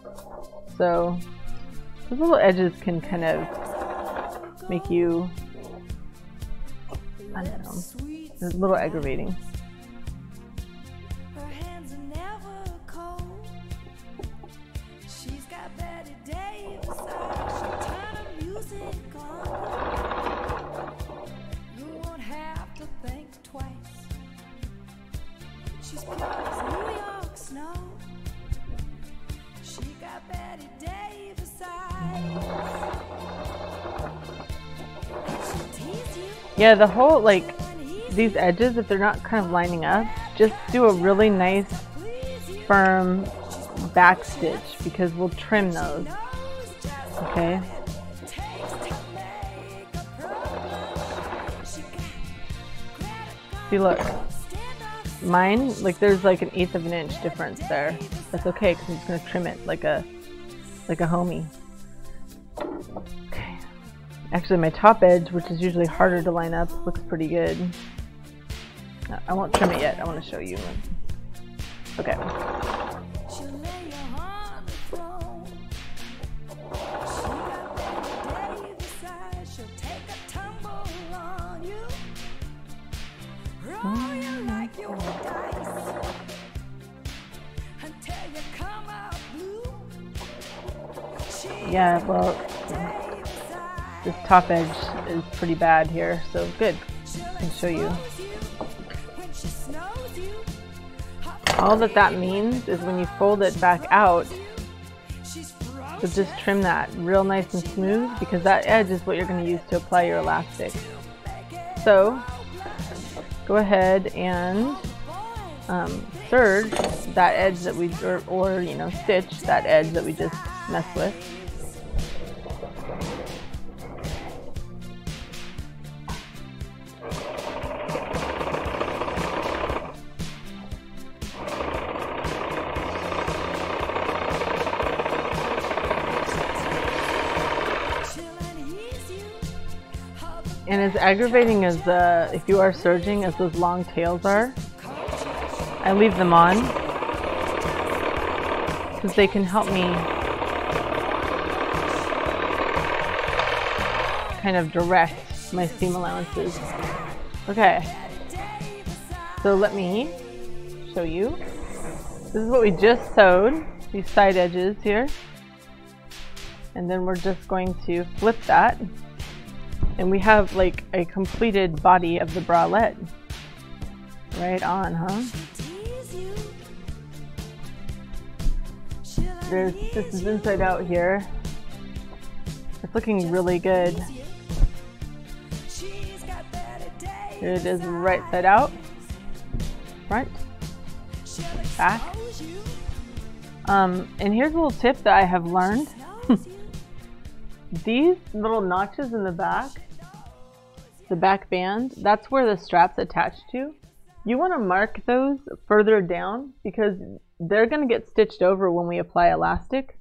B: So those little edges can kind of make you, I don't know, it's a little aggravating. Yeah, the whole, like, these edges, if they're not kind of lining up, just do a really nice, firm back stitch because we'll trim those. Okay? See, look. Mine, like, there's like an 1/8 of an inch difference there. That's okay because I'm just going to trim it like a homie. Okay. Actually, my top edge, which is usually harder to line up, looks pretty good. No, I won't trim it yet. I want to show you. Okay. Yeah, well, this top edge is pretty bad here, so good. I can show you. All that means is when you fold it back out, so just trim that real nice and smooth because that edge is what you're going to use to apply your elastic. So go ahead and serge that edge that we, or you know, stitch that edge that we just messed with. And as aggravating as if you are serging as those long tails are, I leave them on because they can help me kind of direct my seam allowances. Okay, so let me show you. This is what we just sewed, these side edges here. And then we're just going to flip that. And we have like a completed body of the bralette. Right on, huh? This is inside out here. It's looking really good. Here it is right side out. Front. Back. And here's a little tip that I have learned. These little notches in the back band, that's where the strap's attached to. You want to mark those further down because they're going to get stitched over when we apply elastic.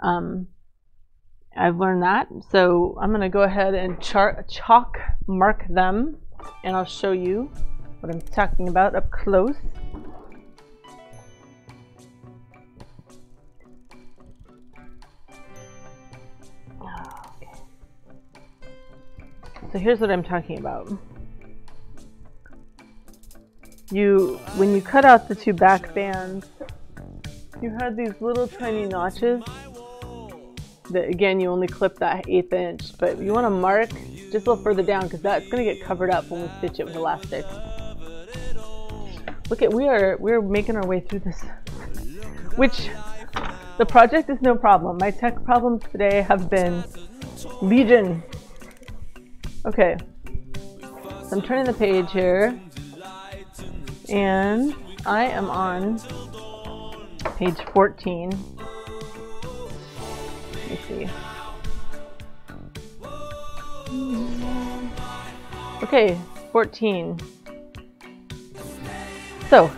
B: I've learned that, so I'm going to go ahead and chalk mark them, and I'll show you what I'm talking about up close. So here's what I'm talking about. When you cut out the two back bands, you had these little tiny notches that, again, you only clip that 1/8 inch, but you want to mark just a little further down because that's going to get covered up when we stitch it with elastic. Look at, we're making our way through this, which the project is no problem. My tech problems today have been legion. Okay, so I'm turning the page here, and I am on page 14. Let me see. Okay, 14. So,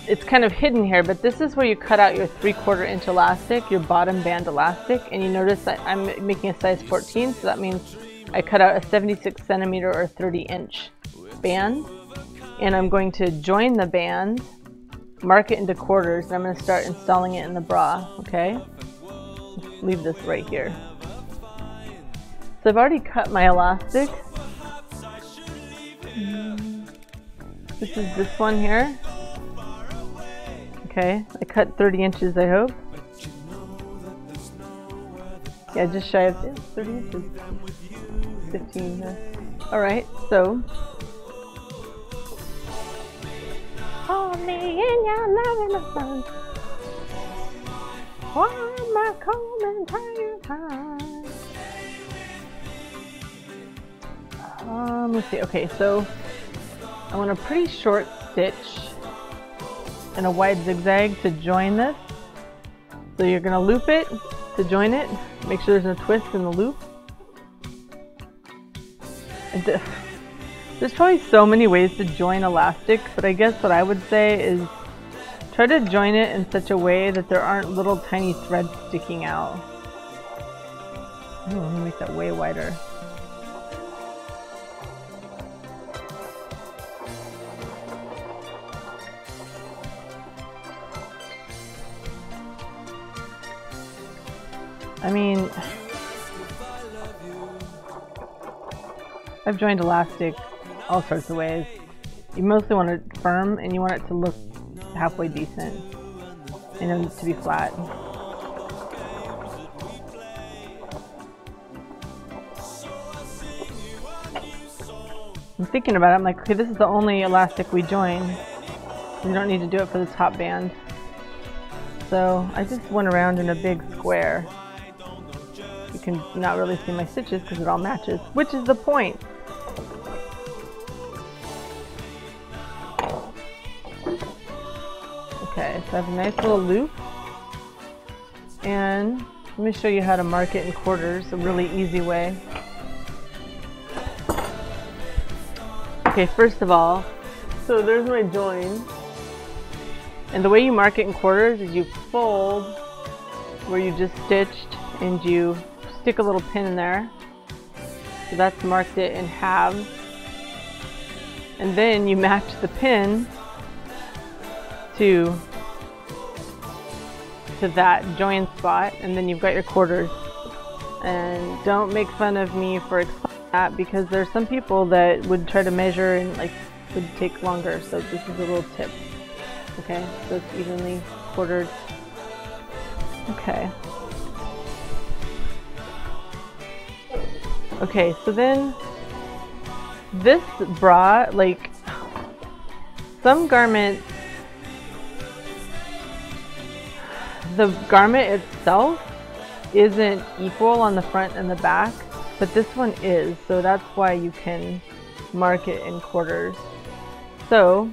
B: it's kind of hidden here, but this is where you cut out your 3/4 inch elastic, your bottom band elastic, and you notice that I'm making a size 14, so that means I cut out a 76 centimeter or 30 inch band, and I'm going to join the band, mark it into quarters, and I'm going to start installing it in the bra, okay? Just leave this right here. So I've already cut my elastic. This is this one here. Okay, I cut 30 inches, I hope. Yeah, just shy of 30 inches. 15. Alright, so. Hold me in your love in the sun. Warm my cold and tired heart. Let's see. Okay, so I want a pretty short stitch and a wide zigzag to join this. So you're going to loop it to join it. Make sure there's no twist in the loop. There's probably so many ways to join elastic, but I guess what I would say is try to join it in such a way that there aren't little tiny threads sticking out. Ooh, I'm gonna make that way wider. I mean, I've joined elastic all sorts of ways. You mostly want it firm and you want it to look halfway decent and to be flat. I'm thinking about it, I'm like, okay, this is the only elastic we join. We don't need to do it for the top band. So I just went around in a big square. You can not really see my stitches because it all matches, which is the point. Okay, so I have a nice little loop, and let me show you how to mark it in quarters, a really easy way. Okay, first of all, so there's my join, and the way you mark it in quarters is you fold where you just stitched and you stick a little pin in there, So that's marked it in halves. And then you match the pin to that join spot, and then you've got your quarters. And don't make fun of me for explaining that, because there's some people that would try to measure and like would take longer. So this is a little tip. Okay, so it's evenly quartered. Okay. Okay, so then this bra, like some garments, the garment itself isn't equal on the front and the back, but this one is, so that's why you can mark it in quarters. So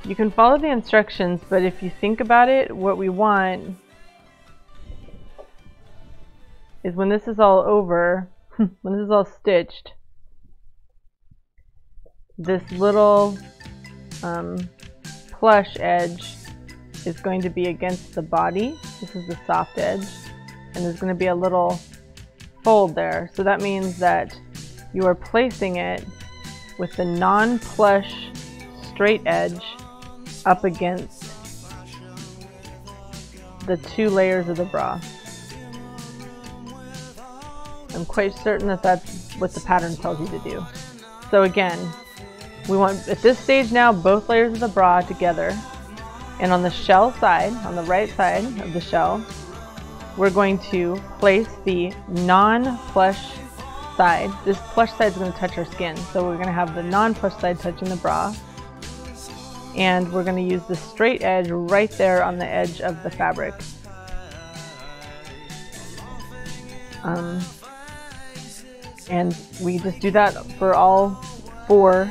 B: you can follow the instructions, but if you think about it, what we want is when this is all over, when this is all stitched, this little plush edge is going to be against the body. This is the soft edge, and there's going to be a little fold there. So that means that you are placing it with the non-plush straight edge up against the two layers of the bra. I'm quite certain that that's what the pattern tells you to do. So again, we want, at this stage now, both layers of the bra together. And on the shell side, on the right side of the shell, we're going to place the non-plush side. This plush side is going to touch our skin, so we're going to have the non-plush side touching the bra. And we're going to use the straight edge right there on the edge of the fabric. And we just do that for all 4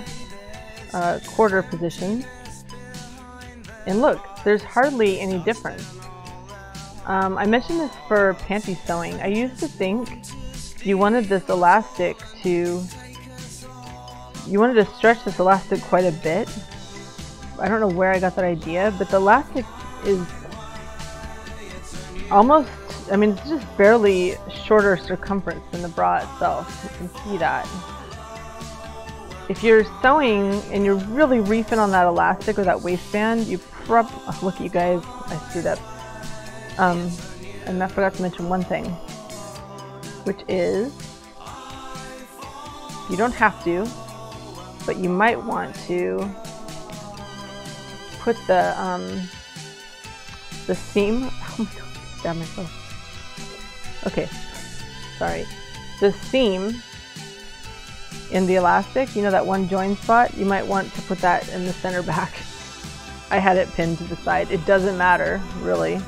B: quarter positions. And look, there's hardly any difference. I mentioned this for panty sewing. I used to think you wanted this elastic to, you wanted to stretch this elastic quite a bit. I don't know where I got that idea, but the elastic is almost, I mean, it's just barely shorter circumference than the bra itself. You can see that. If you're sewing and you're really reefing on that elastic or that waistband, you probably, oh, look at you guys, I screwed up. And I forgot to mention one thing, which is, you don't have to, but you might want to put the seam, oh my god, stab myself. Okay, sorry. The seam in the elastic, you know that one join spot, you might want to put that in the center back. I had it pinned to the side. It doesn't matter, really,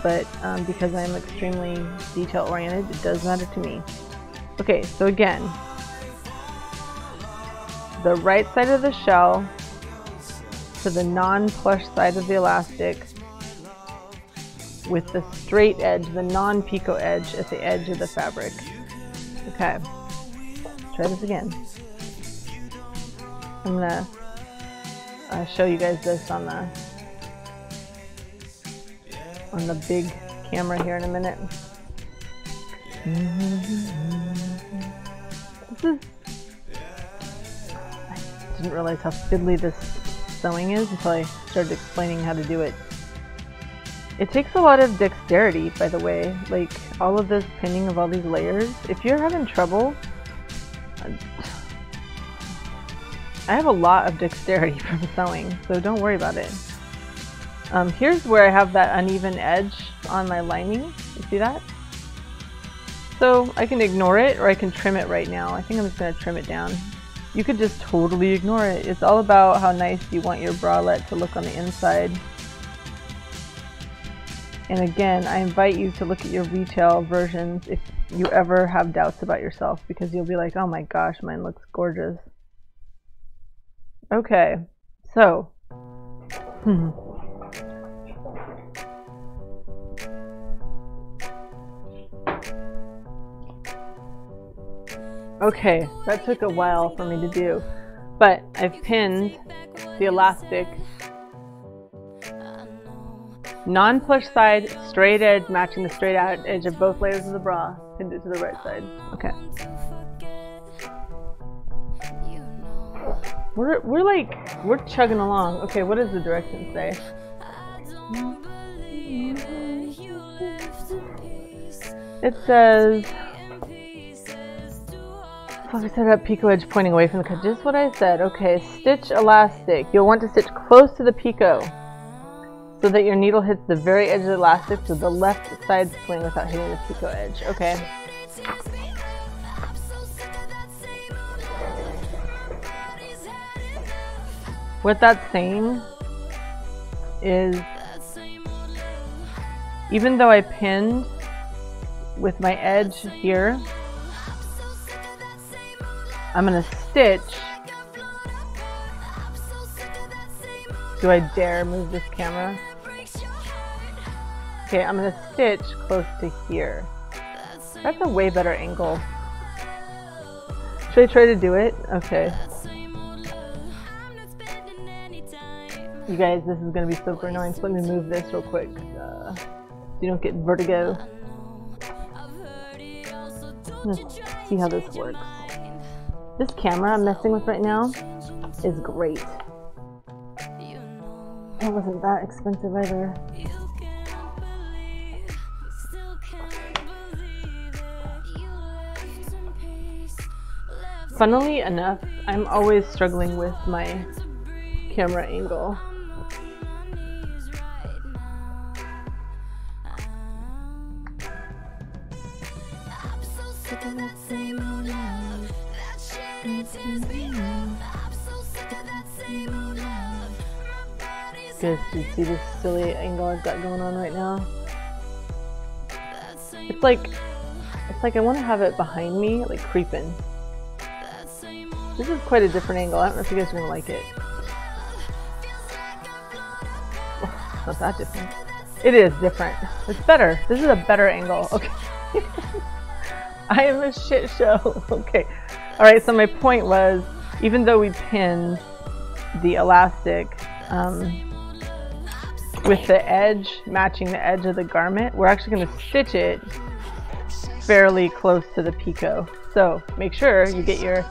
B: but because I'm extremely detail oriented, it does matter to me. Okay, so again, the right side of the shell to the non-plush side of the elastic with the straight edge, the non-picot edge at the edge of the fabric. Okay, try this again. I'm gonna show you guys this on the big camera here in a minute. This is, I didn't realize how fiddly this sewing is until I started explaining how to do it. It takes a lot of dexterity, by the way, like all of this pinning of all these layers. If you're having trouble, I have a lot of dexterity from sewing, so don't worry about it. Here's where I have that uneven edge on my lining. You see that? So I can ignore it or I can trim it right now. I think I'm just going to trim it down. You could just totally ignore it. It's all about how nice you want your bralette to look on the inside. And again, I invite you to look at your retail versions if you ever have doubts about yourself, because you'll be like, oh my gosh, mine looks gorgeous. Okay, so okay, that took a while for me to do, but I've pinned the elastic, non-plush side, straight edge matching the straight out edge of both layers of the bra, pinned it to the right side. Okay. We're chugging along. Okay, what does the directions say? It says, fluffy set up picot edge pointing away from the cut. Just what I said. Okay, stitch elastic. You'll want to stitch close to the picot so that your needle hits the very edge of the elastic with the left side swing without hitting the picot edge. Okay. What that's saying is, even though I pinned with my edge here, I'm gonna stitch. Do I dare move this camera? Okay, I'm gonna stitch close to here. That's a way better angle. Should I try to do it? Okay. You guys, this is gonna be super annoying, so let me move this real quick so you don't get vertigo. Let's see how this works. This camera I'm messing with right now is great. It wasn't that expensive either. Funnily enough, I'm always struggling with my camera angle. Guys, do you see this silly angle I've got going on right now? It's like I want to have it behind me, like creeping. This is quite a different angle. I don't know if you guys are gonna like it. Oh, it's not that different. It is different. It's better. This is a better angle. Okay. I am a shit show. Okay. Alright, so my point was, even though we pinned the elastic with the edge matching the edge of the garment, we're actually going to stitch it fairly close to the picot. So make sure you get your,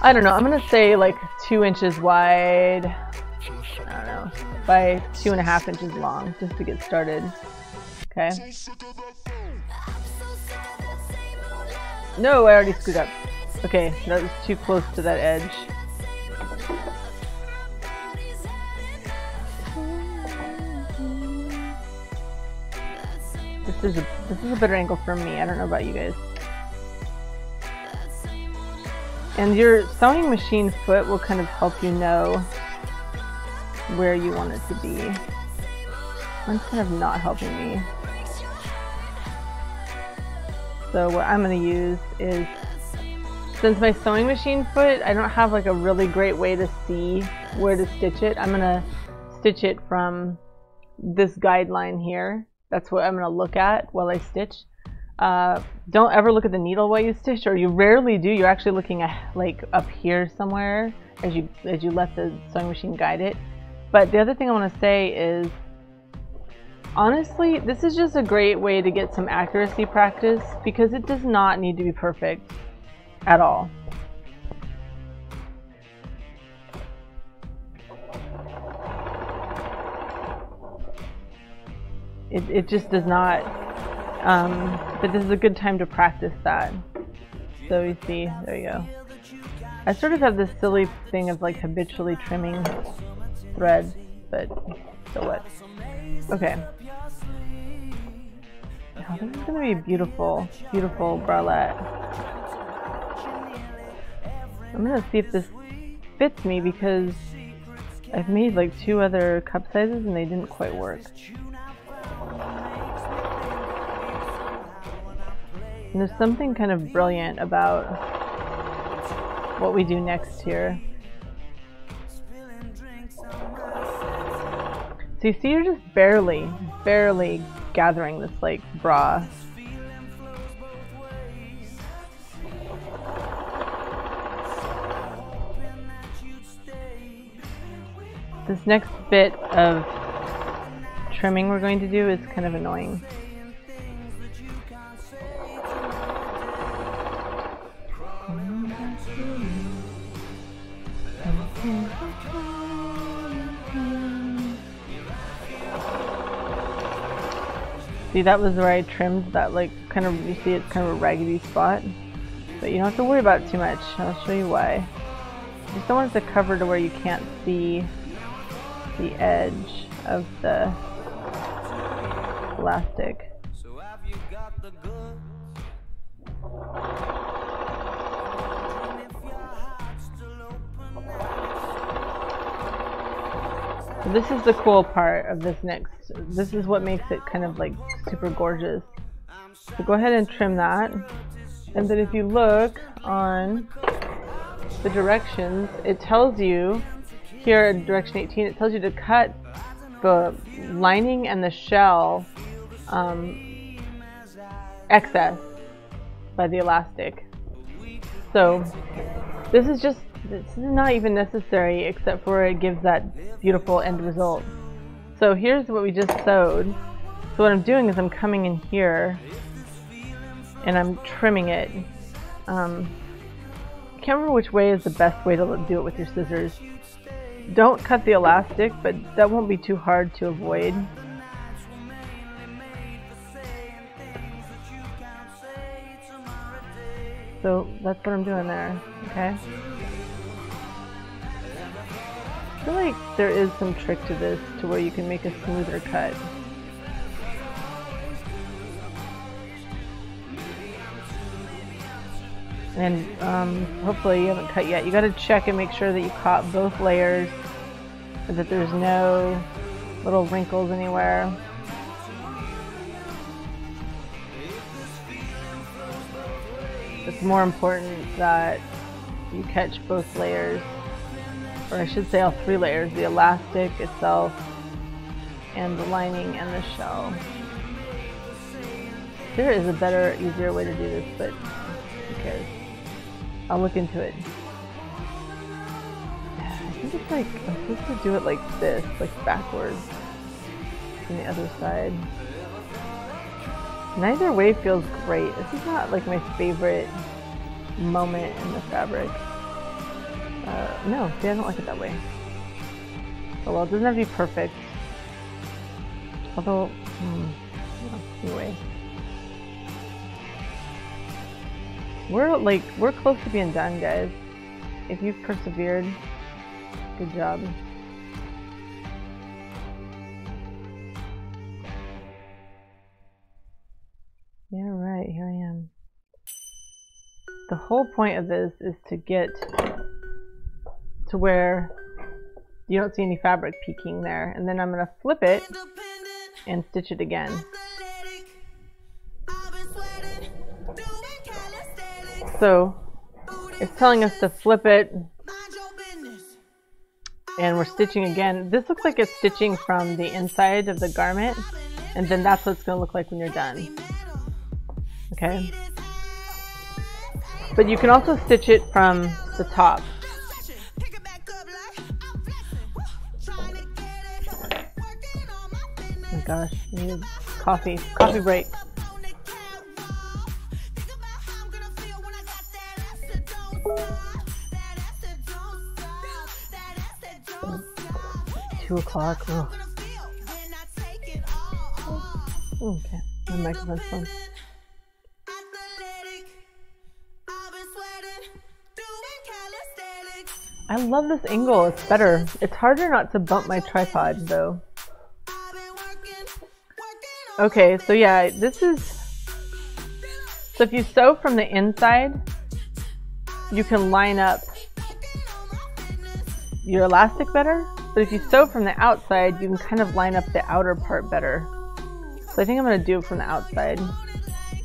B: I don't know, I'm going to say like 2 inches wide, I don't know, by 2.5 inches long, just to get started. Okay. No, I already screwed up. Okay, that was too close to that edge. This is a better angle for me. I don't know about you guys. And your sewing machine foot will kind of help you know where you want it to be. Mine's kind of not helping me. So what I'm going to use is, since my sewing machine foot, I don't have like a really great way to see where to stitch it. I'm going to stitch it from this guideline here. That's what I'm going to look at while I stitch. Don't ever look at the needle while you stitch, or you rarely do. You're actually looking at like up here somewhere as you let the sewing machine guide it. But the other thing I want to say is, honestly, this is just a great way to get some accuracy practice, because it does not need to be perfect at all. It just does not, but this is a good time to practice that. So you see, there you go. I sort of have this silly thing of like habitually trimming thread, but so what? Okay. Now this is going to be a beautiful, beautiful bralette. I'm going to see if this fits me, because I've made like 2 other cup sizes and they didn't quite work. And there's something kind of brilliant about what we do next here. So you see, you're just barely gathering this like bra. This next bit of trimming we're going to do is kind of annoying. See, that was where I trimmed that, like, kind of, you see it's kind of a raggedy spot. But you don't have to worry about it too much. I'll show you why. You just don't want it to cover to where you can't see the edge of the elastic. So this is the cool part of this next. This is what makes it kind of like super gorgeous. So go ahead and trim that. And then if you look on the directions, it tells you here in direction 18, it tells you to cut the lining and the shell excess by the elastic. So this is not even necessary, except for it gives that beautiful end result. So here's what we just sewed. So what I'm doing is I'm coming in here and I'm trimming it. I can't remember which way is the best way to do it with your scissors. Don't cut the elastic, but that won't be too hard to avoid. So that's what I'm doing there, okay? I feel like there is some trick to this, to where you can make a smoother cut. And hopefully you haven't cut yet. You gotta check and make sure that you caught both layers, and that there's no little wrinkles anywhere. It's more important that you catch both layers, or I should say all three layers, the elastic itself and the lining and the shell. There is a better, easier way to do this, but who cares? I'll look into it. I think it's like, I'm supposed to do it like this, like backwards from the other side. Neither way feels great. This is not like my favorite moment in the fabric. No, see, I don't like it that way. Oh well, it doesn't have to be perfect. Although, anyway. We're close to being done, guys. If you've persevered, good job. Yeah, right, here I am. The whole point of this is to get to where you don't see any fabric peeking there, and then I'm going to flip it and stitch it again. So it's telling us to flip it, and we're stitching again. This looks like it's stitching from the inside of the garment, and then that's what it's going to look like when you're done. Okay? But you can also stitch it from the top. Oh my gosh, I need coffee break. It's 2 o'clock. Oh. Okay, my microphone's fun. I love this angle, it's better. It's harder not to bump my tripod though. Okay, so yeah, this is... So if you sew from the inside, you can line up your elastic better. But if you sew from the outside, you can kind of line up the outer part better. So I think I'm going to do it from the outside.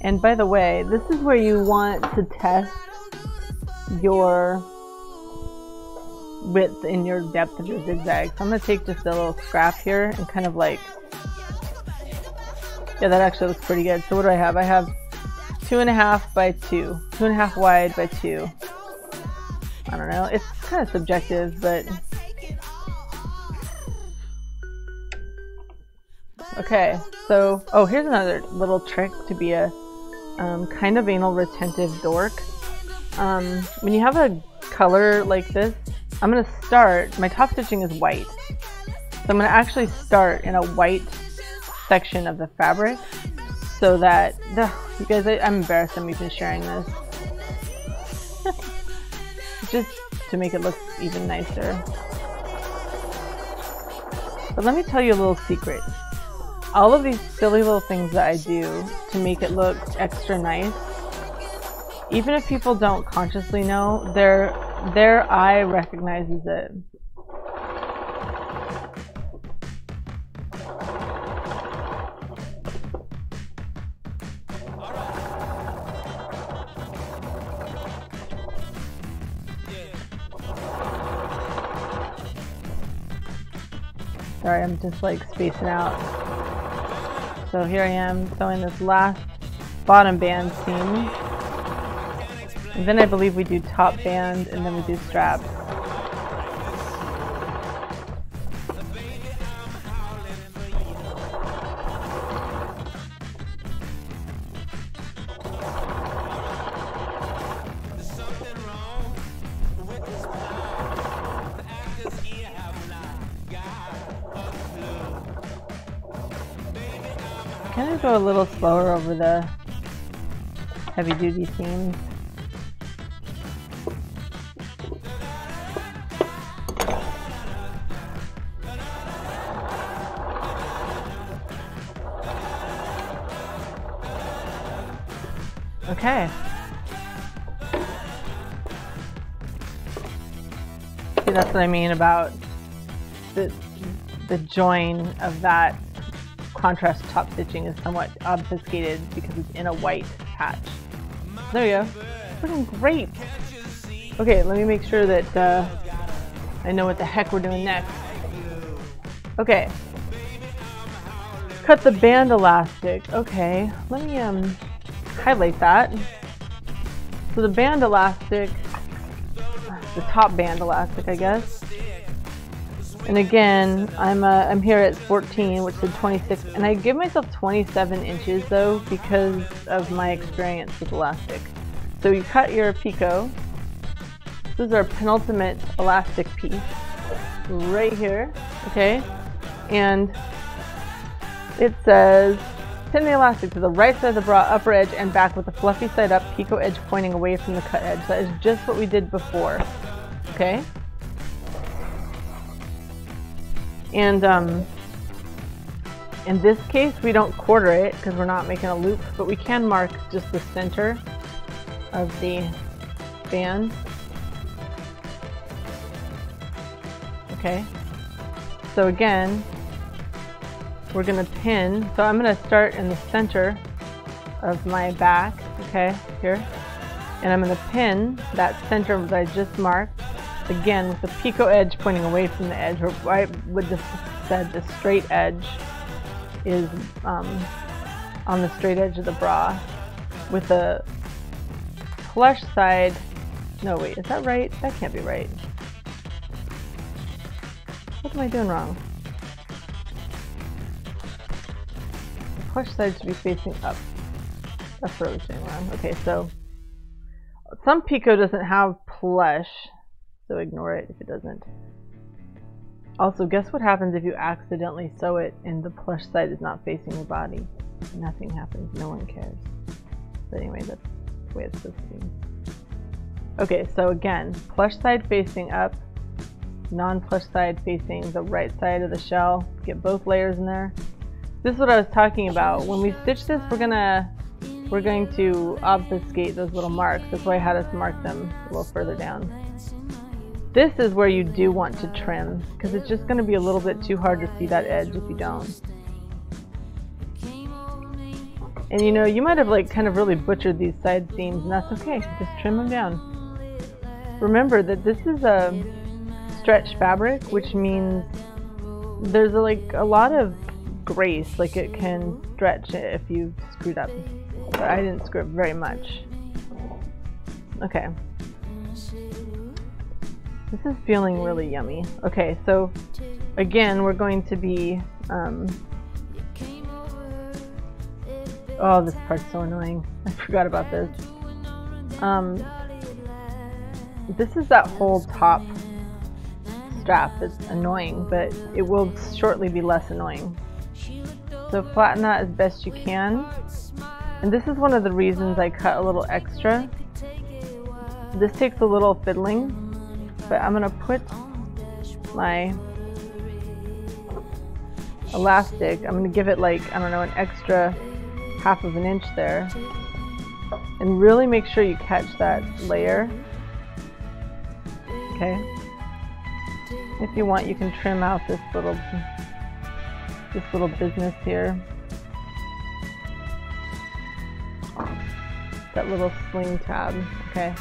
B: And by the way, this is where you want to test your width and your depth of your zigzag. So I'm going to take just a little scrap here and kind of like, yeah, that actually looks pretty good. So what do I have? I have 2.5 by 2, 2.5 wide by 2. I don't know, it's kind of subjective, but okay. So, oh, here's another little trick to be a kind of anal retentive dork. When you have a color like this, I'm going to start, my top stitching is white. So I'm going to actually start in a white section of the fabric so that, you guys, I'm embarrassed I'm even sharing this. Just to make it look even nicer. But let me tell you a little secret. All of these silly little things that I do to make it look extra nice, even if people don't consciously know, their eye recognizes it. Sorry, I'm just like spacing out. So here I am sewing this last bottom band seam. And then I believe we do top band and then we do straps. Kind of go a little slower over the heavy duty seams. Okay. See, that's what I mean about the join of that contrast top stitching is somewhat obfuscated because it's in a white patch. There we go. It's looking great. Okay, let me make sure that I know what the heck we're doing next. Okay. Cut the band elastic. Okay, let me highlight that. So the band elastic, the top band elastic, I guess. And again, I'm here at 14, which is 26, and I give myself 27 inches though because of my experience with elastic. So you cut your picot. This is our penultimate elastic piece right here, okay? And it says, pin the elastic to the right side of the bra, upper edge and back with the fluffy side up, picot edge pointing away from the cut edge. That is just what we did before, okay? And in this case, we don't quarter it because we're not making a loop, but we can mark just the center of the band. Okay. So again, we're going to pin. So I'm going to start in the center of my back, okay, here. And I'm going to pin that center that I just marked. Again, with the picot edge pointing away from the edge, or I would just said the straight edge is on the straight edge of the bra, with the plush side. No, wait, is that right? That can't be right. What am I doing wrong? The plush side should be facing up. That's what I was doing wrong. Okay, so some picot doesn't have plush. So ignore it if it doesn't. Also, guess what happens if you accidentally sew it and the plush side is not facing your body? Nothing happens. No one cares. But anyway, that's the way it's supposed to be. Okay, so again, plush side facing up, non-plush side facing the right side of the shell. Get both layers in there. This is what I was talking about. When we stitch this, we're going to obfuscate those little marks. That's why I had us mark them a little further down. This is where you do want to trim, because it's just going to be a little bit too hard to see that edge if you don't. And you know, you might have like kind of really butchered these side seams, and that's okay. Just trim them down. Remember that this is a stretch fabric, which means there's like a lot of grace, like it can stretch if you screwed up. But I didn't screw up very much. Okay. This is feeling really yummy. Okay, so again, we're going to be, oh, this part's so annoying. I forgot about this. This is that whole top strap. It's annoying, but it will shortly be less annoying. So flatten that as best you can. And this is one of the reasons I cut a little extra. This takes a little fiddling, but I'm gonna put my elastic, I'm gonna give it like, I don't know, an extra 1/2 inch there. And really make sure you catch that layer. Okay. If you want, you can trim out this little business here. That little sling tab. Okay.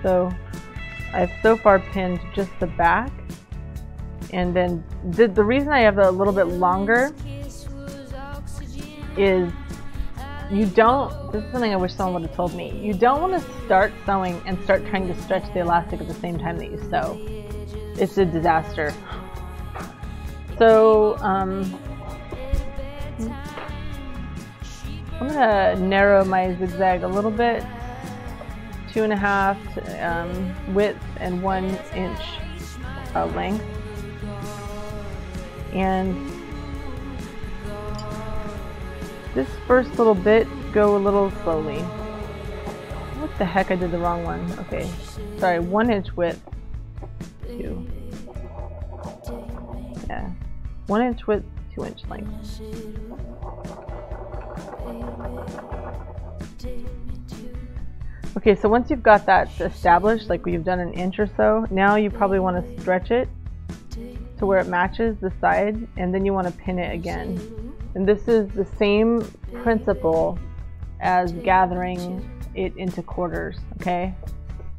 B: So I've so far pinned just the back, and then the reason I have a little bit longer is you don't, this is something I wish someone would have told me, you don't want to start sewing and start trying to stretch the elastic at the same time that you sew. It's a disaster. So I'm gonna narrow my zigzag a little bit, 2.5 width and 1 inch length, and this first little bit, go a little slowly. What the heck, I did the wrong one. Okay, sorry, 1 inch width, 2. Yeah, 1 inch width, 2 inch length. Okay, so once you've got that established, like you've done 1 inch or so, now you probably want to stretch it to where it matches the side, and then you want to pin it again. And this is the same principle as gathering it into quarters, okay?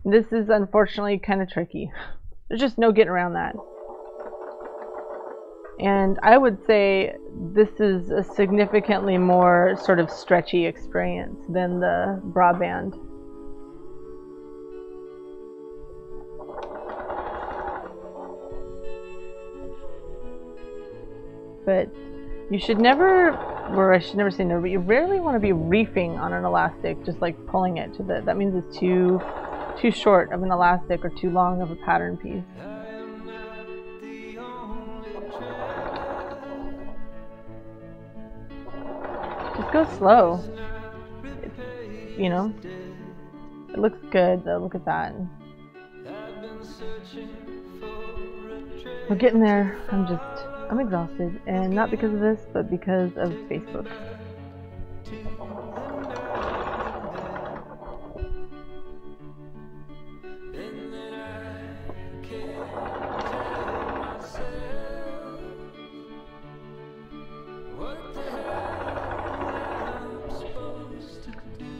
B: This is unfortunately kind of tricky. There's just no getting around that. And I would say this is a significantly more sort of stretchy experience than the bra band. But you should never, or I should never say never, but you rarely want to be reefing on an elastic, just like pulling it to the, that means it's too short of an elastic or too long of a pattern piece. Just go slow. It's, you know, it looks good though, look at that. We're getting there. I'm exhausted, and not because of this, but because of Facebook.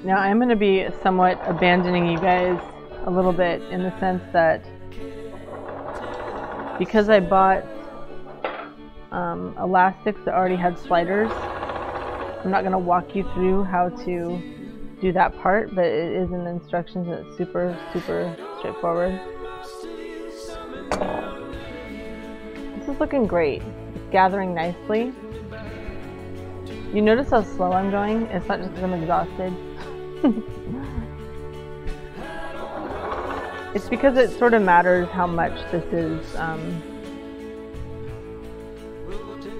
B: Now I'm going to be somewhat abandoning you guys a little bit, in the sense that because I bought elastics that already had sliders, I'm not going to walk you through how to do that part, but it is in the instructions and it's super straightforward. This is looking great. It's gathering nicely. You notice how slow I'm going? It's not just because I'm exhausted. It's because it sort of matters how much this is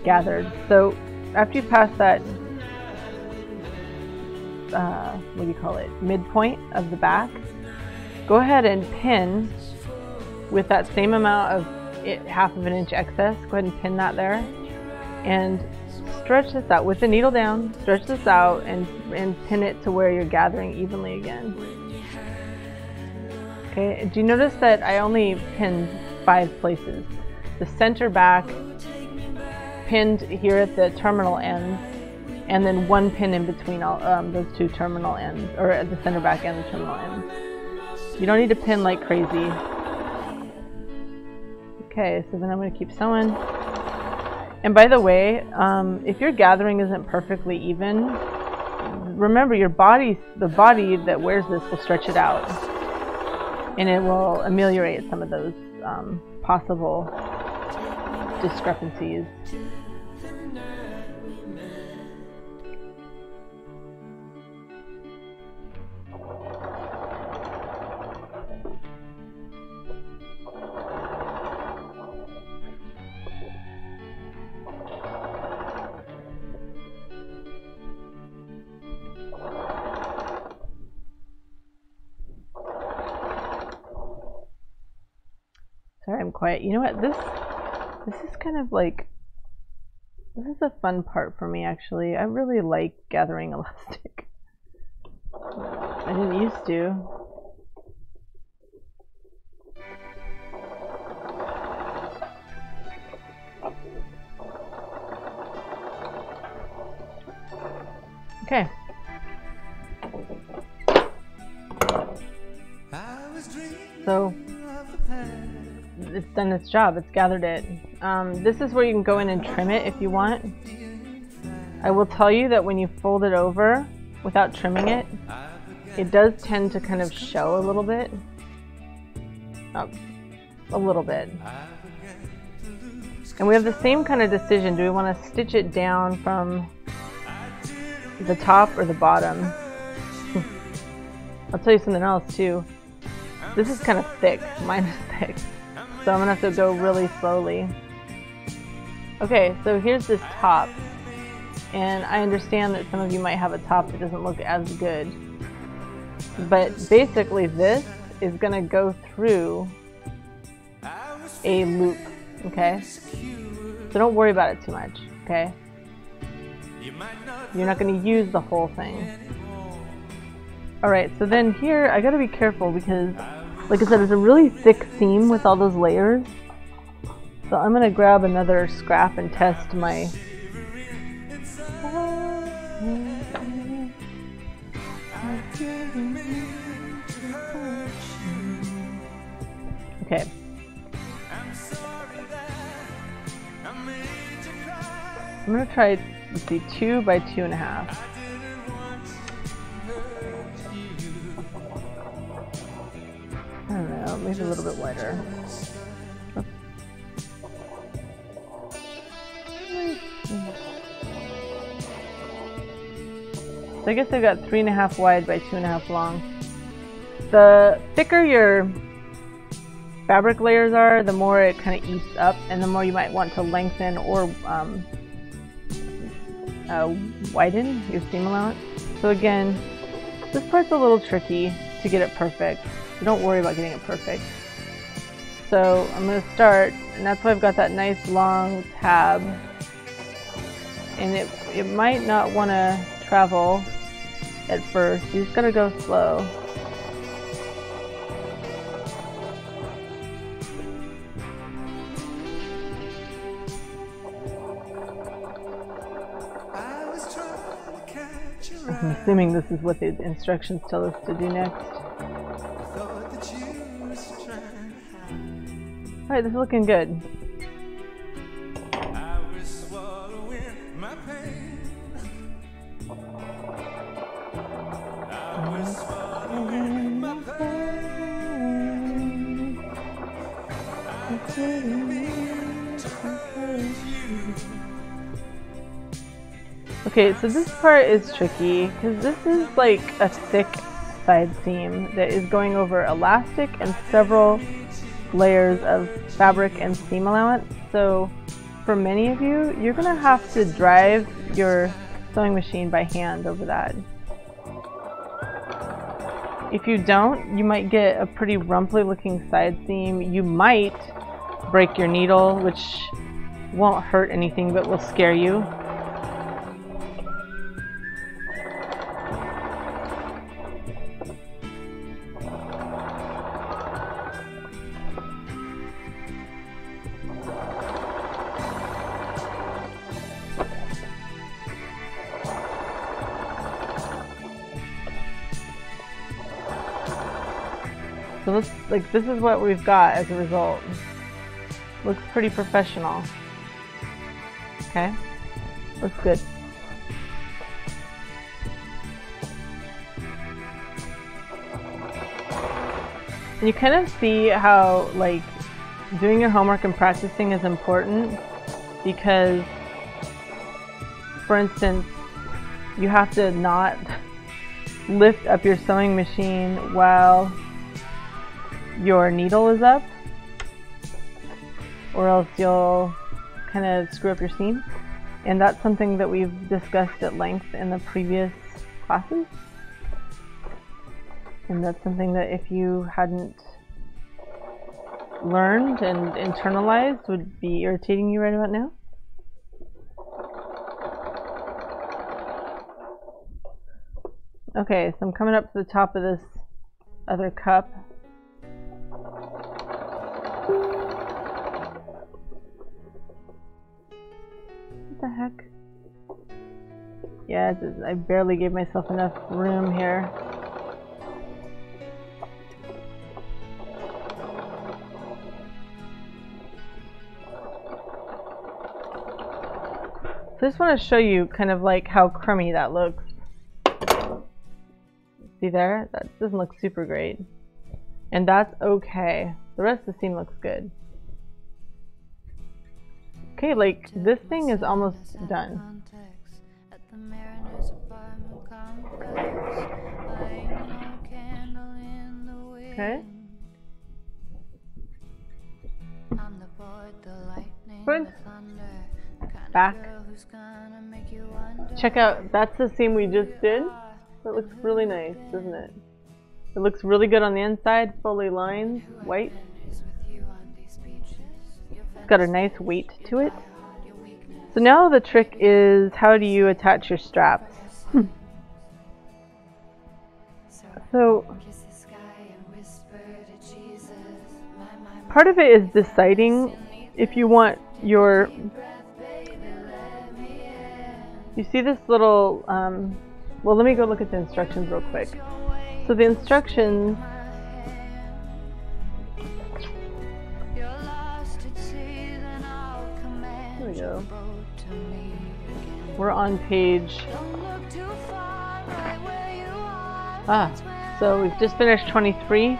B: gathered. So after you pass that, what do you call it, midpoint of the back, go ahead and pin with that same amount of 1/2 inch excess. Go ahead and pin that there, and stretch this out with the needle down. Stretch this out and pin it to where you're gathering evenly again. Okay, do you notice that I only pinned 5 places? The center back, pinned here at the terminal ends, and then 1 pin in between all those 2 terminal ends, or at the center back and the terminal ends. You don't need to pin like crazy. Okay, so then I'm going to keep sewing. And by the way, if your gathering isn't perfectly even, remember the body that wears this will stretch it out, and it will ameliorate some of those possible discrepancies. quite. You know what? This is kind of like, this is a fun part for me actually. I really like gathering elastic. I didn't used to. Okay. So it's done its job. It's gathered it. This is where you can go in and trim it if you want. I will tell you that when you fold it over without trimming it, it does tend to kind of show a little bit. Oh, a little bit. And we have the same kind of decision. Do we want to stitch it down from the top or the bottom? I'll tell you something else too. This is kind of thick. Mine is thick. So I'm gonna have to go really slowly. Okay, so here's this top. And I understand that some of you might have a top that doesn't look as good. But basically this is gonna go through a loop, okay? So don't worry about it too much, okay? You're not going to use the whole thing. Alright, so then here I gotta be careful because, like I said, it's a really thick seam with all those layers. So I'm gonna grab another scrap and test my... Okay. I'm gonna try, let's see, 2 by 2.5. I don't know, maybe a little bit wider. So I guess I've got 3.5 wide by 2.5 long. The thicker your fabric layers are, the more it kind of eats up, and the more you might want to lengthen or widen your seam allowance. So again, this part's a little tricky to get it perfect. So don't worry about getting it perfect. So I'm going to start, and that's why I've got that nice long tab. And it might not want to travel at first. You just gotta go slow. I'm assuming this is what the instructions tell us to do next. Alright, this is looking good. Okay, so this part is tricky because this is like a thick side seam that is going over elastic and several layers of fabric and seam allowance. So for many of you, you're going to have to drive your sewing machine by hand over that. If you don't, you might get a pretty rumply looking side seam. You might break your needle, which won't hurt anything but will scare you. So this is what we've got as a result. Looks pretty professional. Okay? Looks good. And you kind of see how, like, doing your homework and practicing is important because, for instance, you have to not lift up your sewing machine while your needle is up, or else you'll kind of screw up your seam. And that's something that we've discussed at length in the previous classes. And that's something that if you hadn't learned and internalized would be irritating you right about now? Okay, so I'm coming up to the top of this other cup. What the heck? Yeah, I barely gave myself enough room here. So I just want to show you kind of like how crummy that looks. See there? That doesn't look super great. And that's okay. The rest of the scene looks good. Okay, like this thing is almost done. Okay. Good. Back. Check out, that's the seam we just did. It looks really nice, doesn't it? It looks really good on the inside, fully lined, white. It's got a nice weight to it. So now the trick is, how do you attach your straps? So part of it is deciding if you want your, you see this little, well, let me go look at the instructions real quick. So the instructions, here we go. We're on page, so we've just finished 23,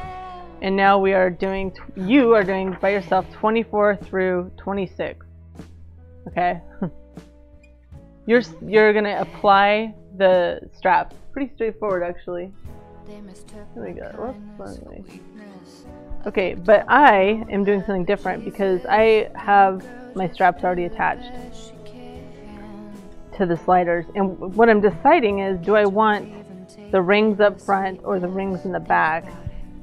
B: and now we are doing, you are doing by yourself 24 through 26. Okay. You're gonna apply the straps. Pretty straightforward, actually. There we go. Whoops, anyway. Okay, but I am doing something different because I have my straps already attached to the sliders, and what I'm deciding is, do I want the rings up front or the rings in the back?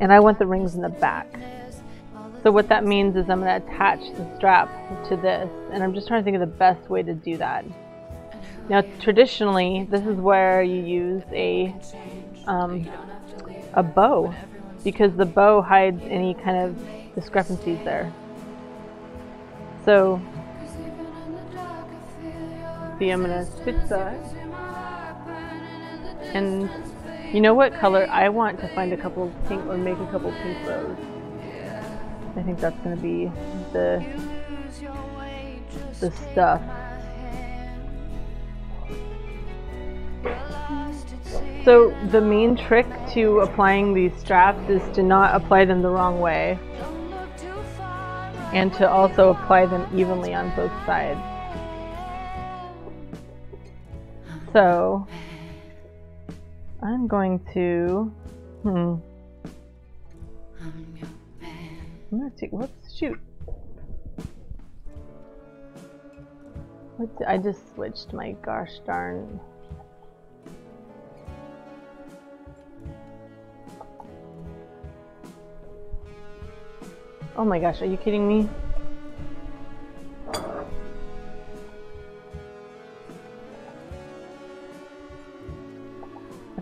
B: And I want the rings in the back. So what that means is I'm going to attach the strap to this, and I'm just trying to think of the best way to do that. Now, traditionally, this is where you use a bow, because the bow hides any kind of discrepancies there. So, see, I'm going to stitch that. And you know what color? I want to find a couple of pink, or make a couple of pink bows. I think that's going to be the stuff. So the main trick to applying these straps is to not apply them the wrong way, and to also apply them evenly on both sides. So I'm going to, I'm gonna take, whoops, shoot. I just switched my gosh darn. Oh my gosh, are you kidding me? I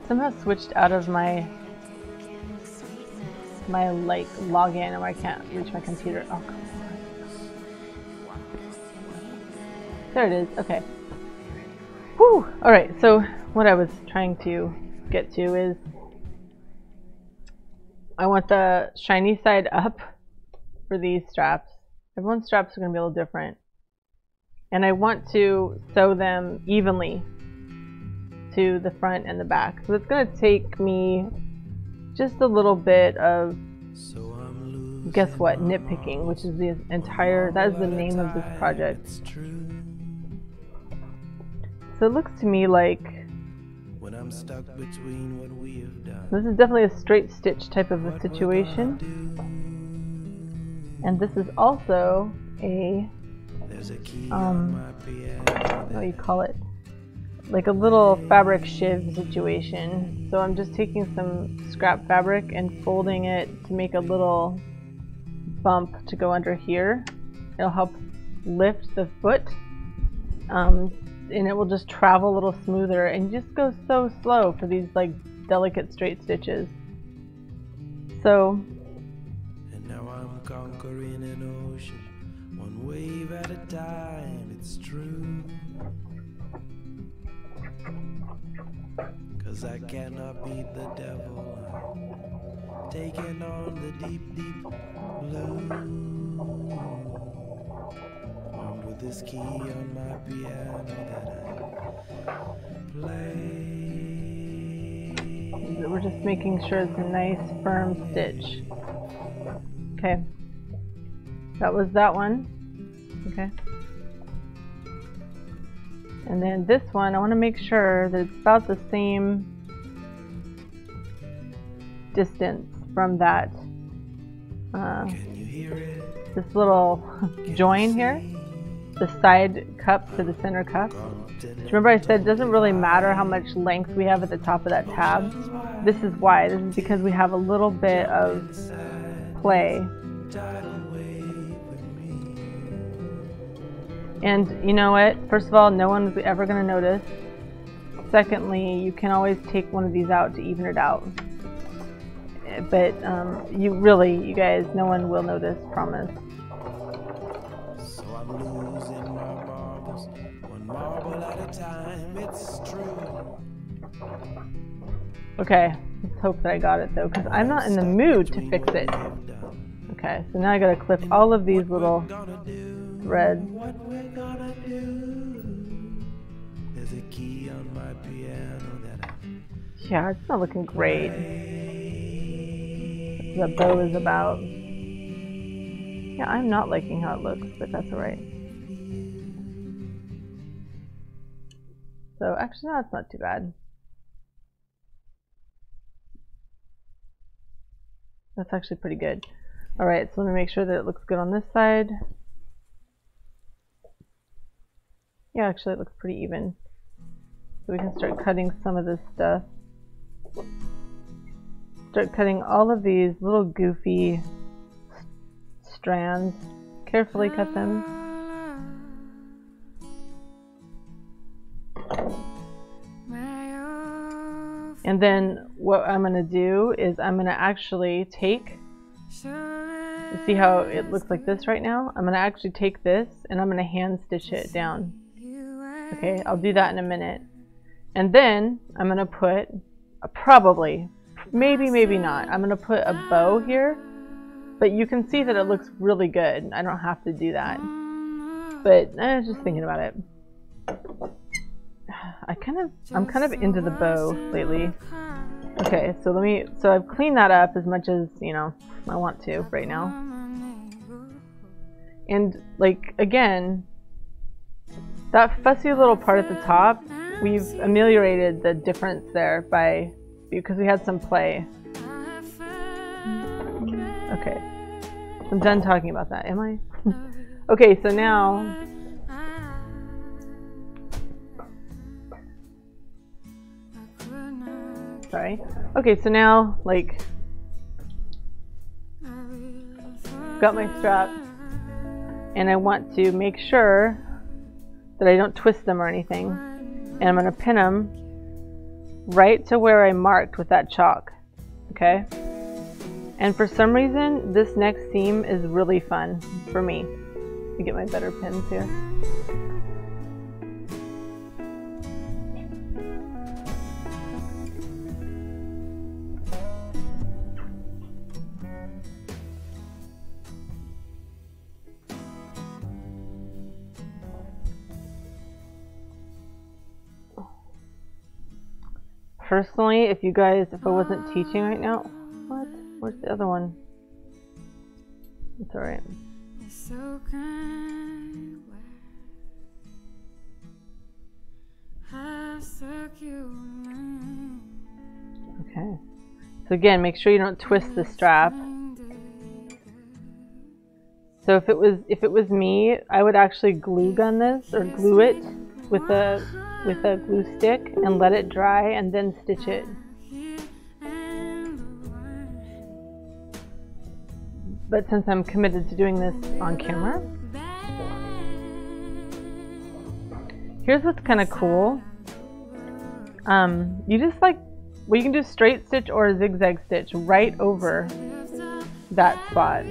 B: somehow switched out of my like login, or I can't reach my computer. Oh, come on. There it is. Okay. Whew. All right. So what I was trying to get to is, I want the shiny side up for these straps. Everyone's straps are going to be a little different, and I want to sew them evenly to the front and the back. So it's going to take me just a little bit of, guess what, nitpicking, which is the entire, that is the name of this project. So it looks to me like this is definitely a straight stitch type of a situation, and this is also a what do you call it, like a little fabric shiv situation. So I'm just taking some scrap fabric and folding it to make a little bump to go under here. It'll help lift the foot, and it will just travel a little smoother, and just go so slow for these like delicate straight stitches. So
D: and now I'm conquering an ocean, one wave at a time, it's true. 'Cause I cannot beat the devil, I'm taking on the deep, deep blue. Armed with this key on my piano that I play.
B: we're just making sure it's a nice firm stitch. Okay, that was that one. Okay, and then this one, I want to make sure that it's about the same distance from that
D: Can you hear it?
B: this little join here, the side cup to the center cup. Remember I said it doesn't really matter how much length we have at the top of that tab. This is why. This is because we have a little bit of play. And you know what? First of all, no one's ever going to notice. Secondly, you can always take one of these out to even it out. But you guys, no one will notice, promise.
D: So I'm losing my marbles, one marble at a time, it's true.
B: Okay, let's hope that I got it though, because I'm not in the mood to fix it. Okay, so now I gotta clip all of these little threads.
D: What we're gonna do? There's a key on my piano that I
B: Yeah, it's not looking great. The bow is about. Yeah, I'm not liking how it looks, but that's alright. So actually, no, it's not too bad. That's actually pretty good. Alright, so let me make sure that it looks good on this side. Yeah, actually it looks pretty even. So we can start cutting some of this stuff. Start cutting all of these little goofy strands. Carefully cut them. And then what I'm going to do is I'm going to actually take, you see how it looks like this right now? I'm going to actually take this and I'm going to hand stitch it down. Okay, I'll do that in a minute. And then I'm going to put probably, maybe not, I'm going to put a bow here. But you can see that it looks really good. I don't have to do that. But I was just thinking about it. I'm kind of into the bow lately. Okay, so so I've cleaned that up as much as, you know, I want to right now. And like, again, that fussy little part at the top, we've ameliorated the difference there because we had some play. Okay, I'm done talking about that, am I? Okay, so now, sorry. Okay, so now, like, got my straps, and I want to make sure that I don't twist them or anything, and I'm going to pin them right to where I marked with that chalk, okay? And for some reason, this next seam is really fun for me. Let me get my better pins here. Personally, if I wasn't teaching right now, what? Where's the other one? It's alright. Okay. So again, make sure you don't twist the strap. So if it was me, I would actually glue gun this or glue it with a glue stick and let it dry and then stitch it. But since I'm committed to doing this on camera, here's what's kind of cool. You just like, well, you can do straight stitch or a zigzag stitch right over that spot.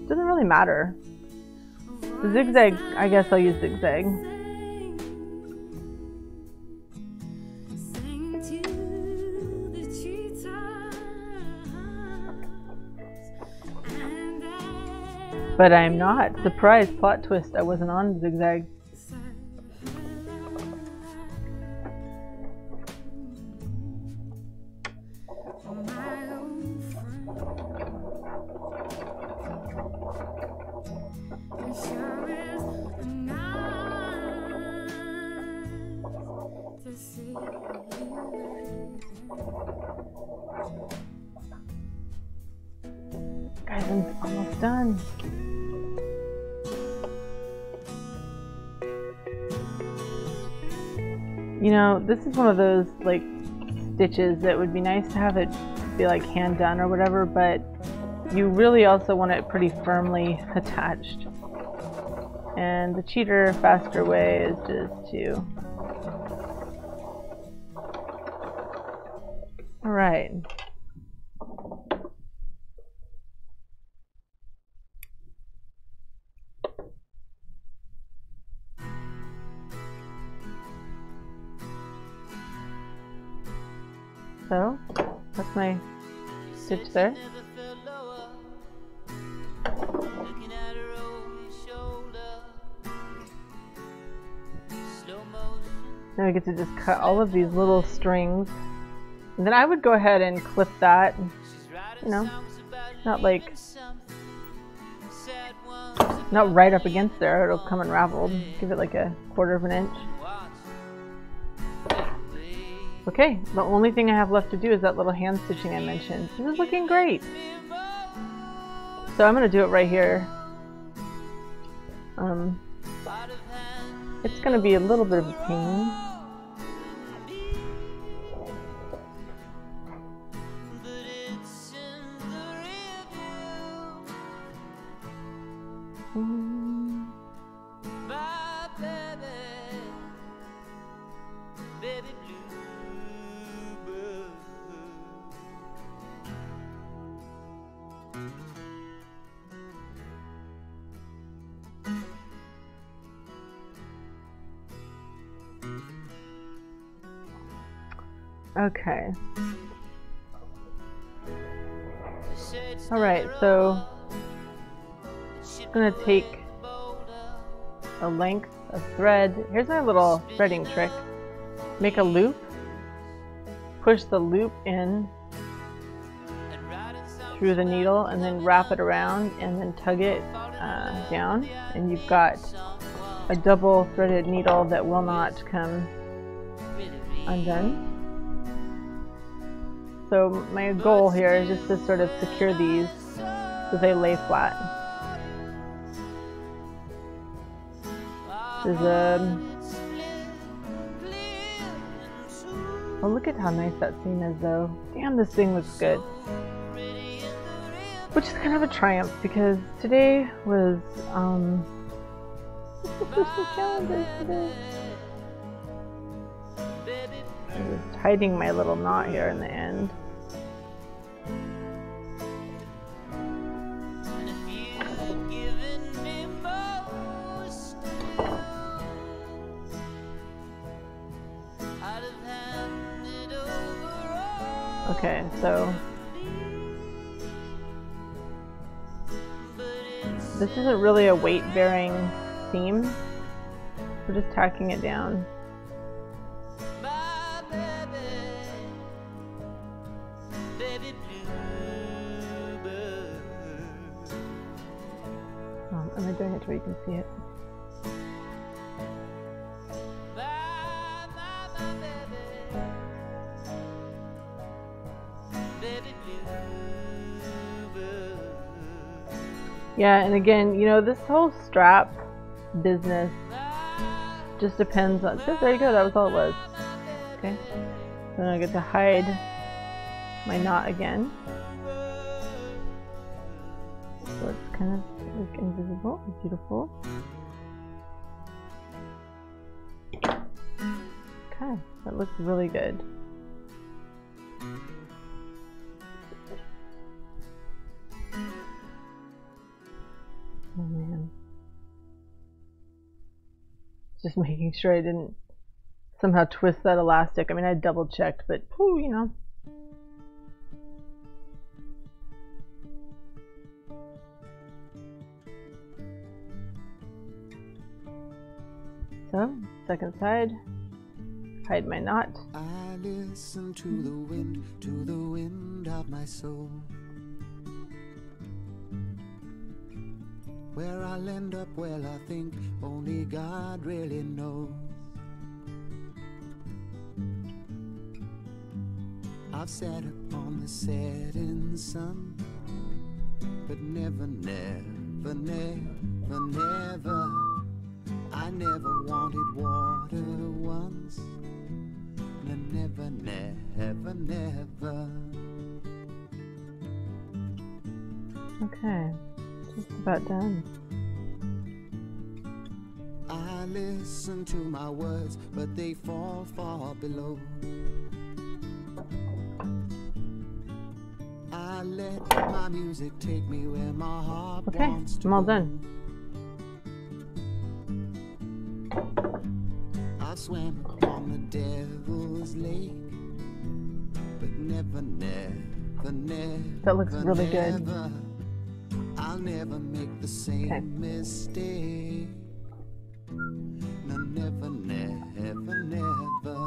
B: Doesn't really matter. The zigzag, I guess I'll use zigzag. But I'm not. Surprise, plot twist, I wasn't on zigzag. Guys, I'm almost done. You know, this is one of those like stitches that would be nice to have it be like hand done or whatever, but you really also want it pretty firmly attached. And the cheater, faster way is just to... Alright. So, that's my stitch there. Now I get to just cut all of these little strings. And then I would go ahead and clip that, you know, not like, not right up against there, it'll come unraveled. Give it like a 1/4 of an inch. Okay, the only thing I have left to do is that little hand stitching I mentioned. This is looking great. So I'm going to do it right here. It's going to be a little bit of a pain. Okay. Alright, so I'm going to take a length of thread. Here's my little threading trick. Make a loop, push the loop in through the needle, and then wrap it around and then tug it down, and you've got a double threaded needle that will not come undone. So my goal here is just to sort of secure these so they lay flat. This is oh, look at how nice that seam is though. Damn, this thing looks good. Which is kind of a triumph because today was some challenges today. I'm just hiding my little knot here in the end. Okay, so this isn't really a weight-bearing seam. We're just tacking it down. Am I doing it where you can see it? Yeah, and again, you know, this whole strap business just depends on... So there you go, that was all it was. Okay, so now I get to hide my knot again. kind of like invisible. Beautiful. Okay, that looks really good. Oh man. Just making sure I didn't somehow twist that elastic. I mean, I double checked, but whew, you know. So, second side, hide my knot.
D: I listen to the wind of my soul. Where I'll end up, well, I think only God really knows. I've sat upon the setting sun, but never, never, never, never, I never wanted water once. No, never, never, never.
B: Okay, just about done.
D: I listen to my words, but they fall far below. I let my music take me where my heart
B: Okay,
D: wants to
B: I'm all
D: go.
B: done.
D: I swam upon the devil's lake, but never, never, never.
B: That looks really good.
D: never, I'll never make the same
B: Okay.
D: mistake. No, never, never, never.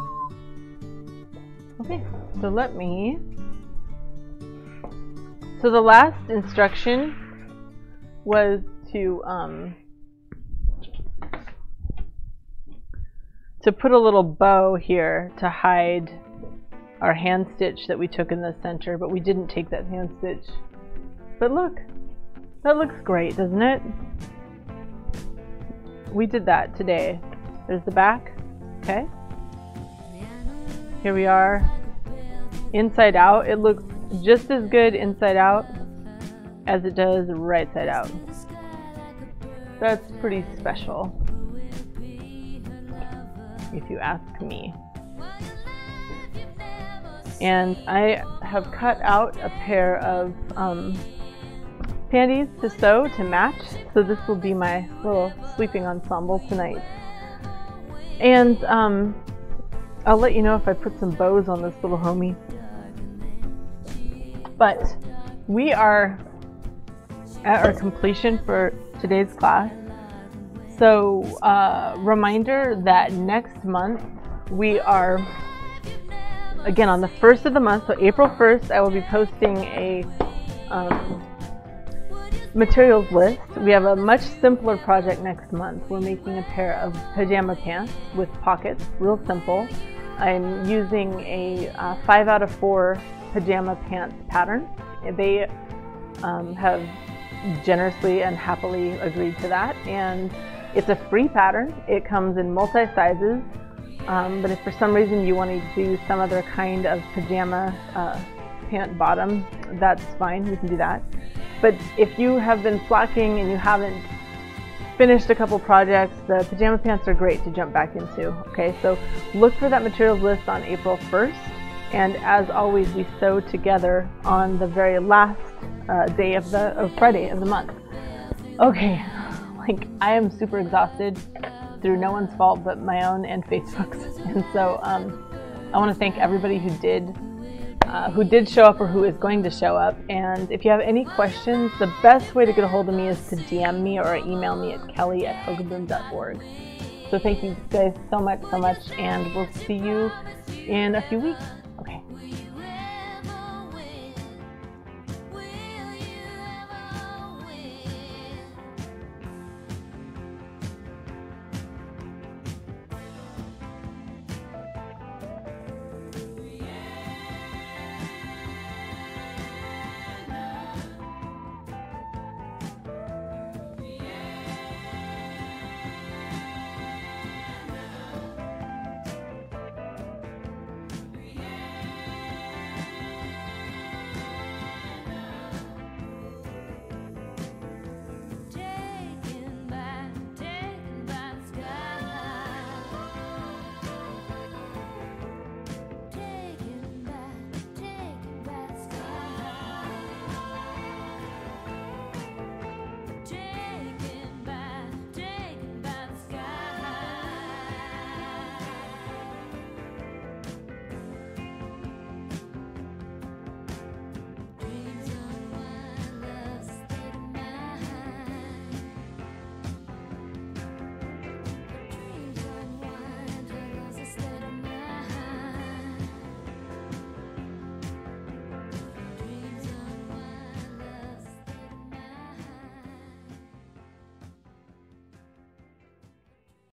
B: Okay, so let me. So the last instruction was to put a little bow here to hide our hand stitch that we took in the center, but we didn't take that hand stitch. But look, that looks great, doesn't it? We did that today. There's the back, okay? Here we are, inside out. It looks just as good inside out as it does right side out. That's pretty special, if you ask me. And I have cut out a pair of panties to sew to match, so this will be my little sleeping ensemble tonight. And I'll let you know if I put some bows on this little homie. But we are at our completion for today's class. So reminder that next month we are, again, on the 1st of the month, so April 1st, I will be posting a materials list. We have a much simpler project next month. We're making a pair of pajama pants with pockets, real simple. I'm using a 5 out of 4 pajama pants pattern. They have generously and happily agreed to that, and it's a free pattern. It comes in multi-sizes, but if for some reason you want to do some other kind of pajama pant bottom, that's fine, we can do that. But if you have been slacking and you haven't finished a couple projects, the pajama pants are great to jump back into. Okay, so look for that materials list on April 1st, and as always, we sew together on the very last day of Friday of the month. Okay, like I am super exhausted through no one's fault but my own and Facebook's, and so I want to thank everybody who did show up or who is going to show up. And if you have any questions, the best way to get a hold of me is to DM me or email me at kelly@hogaboom.org. So thank you guys so much, and we'll see you in a few weeks.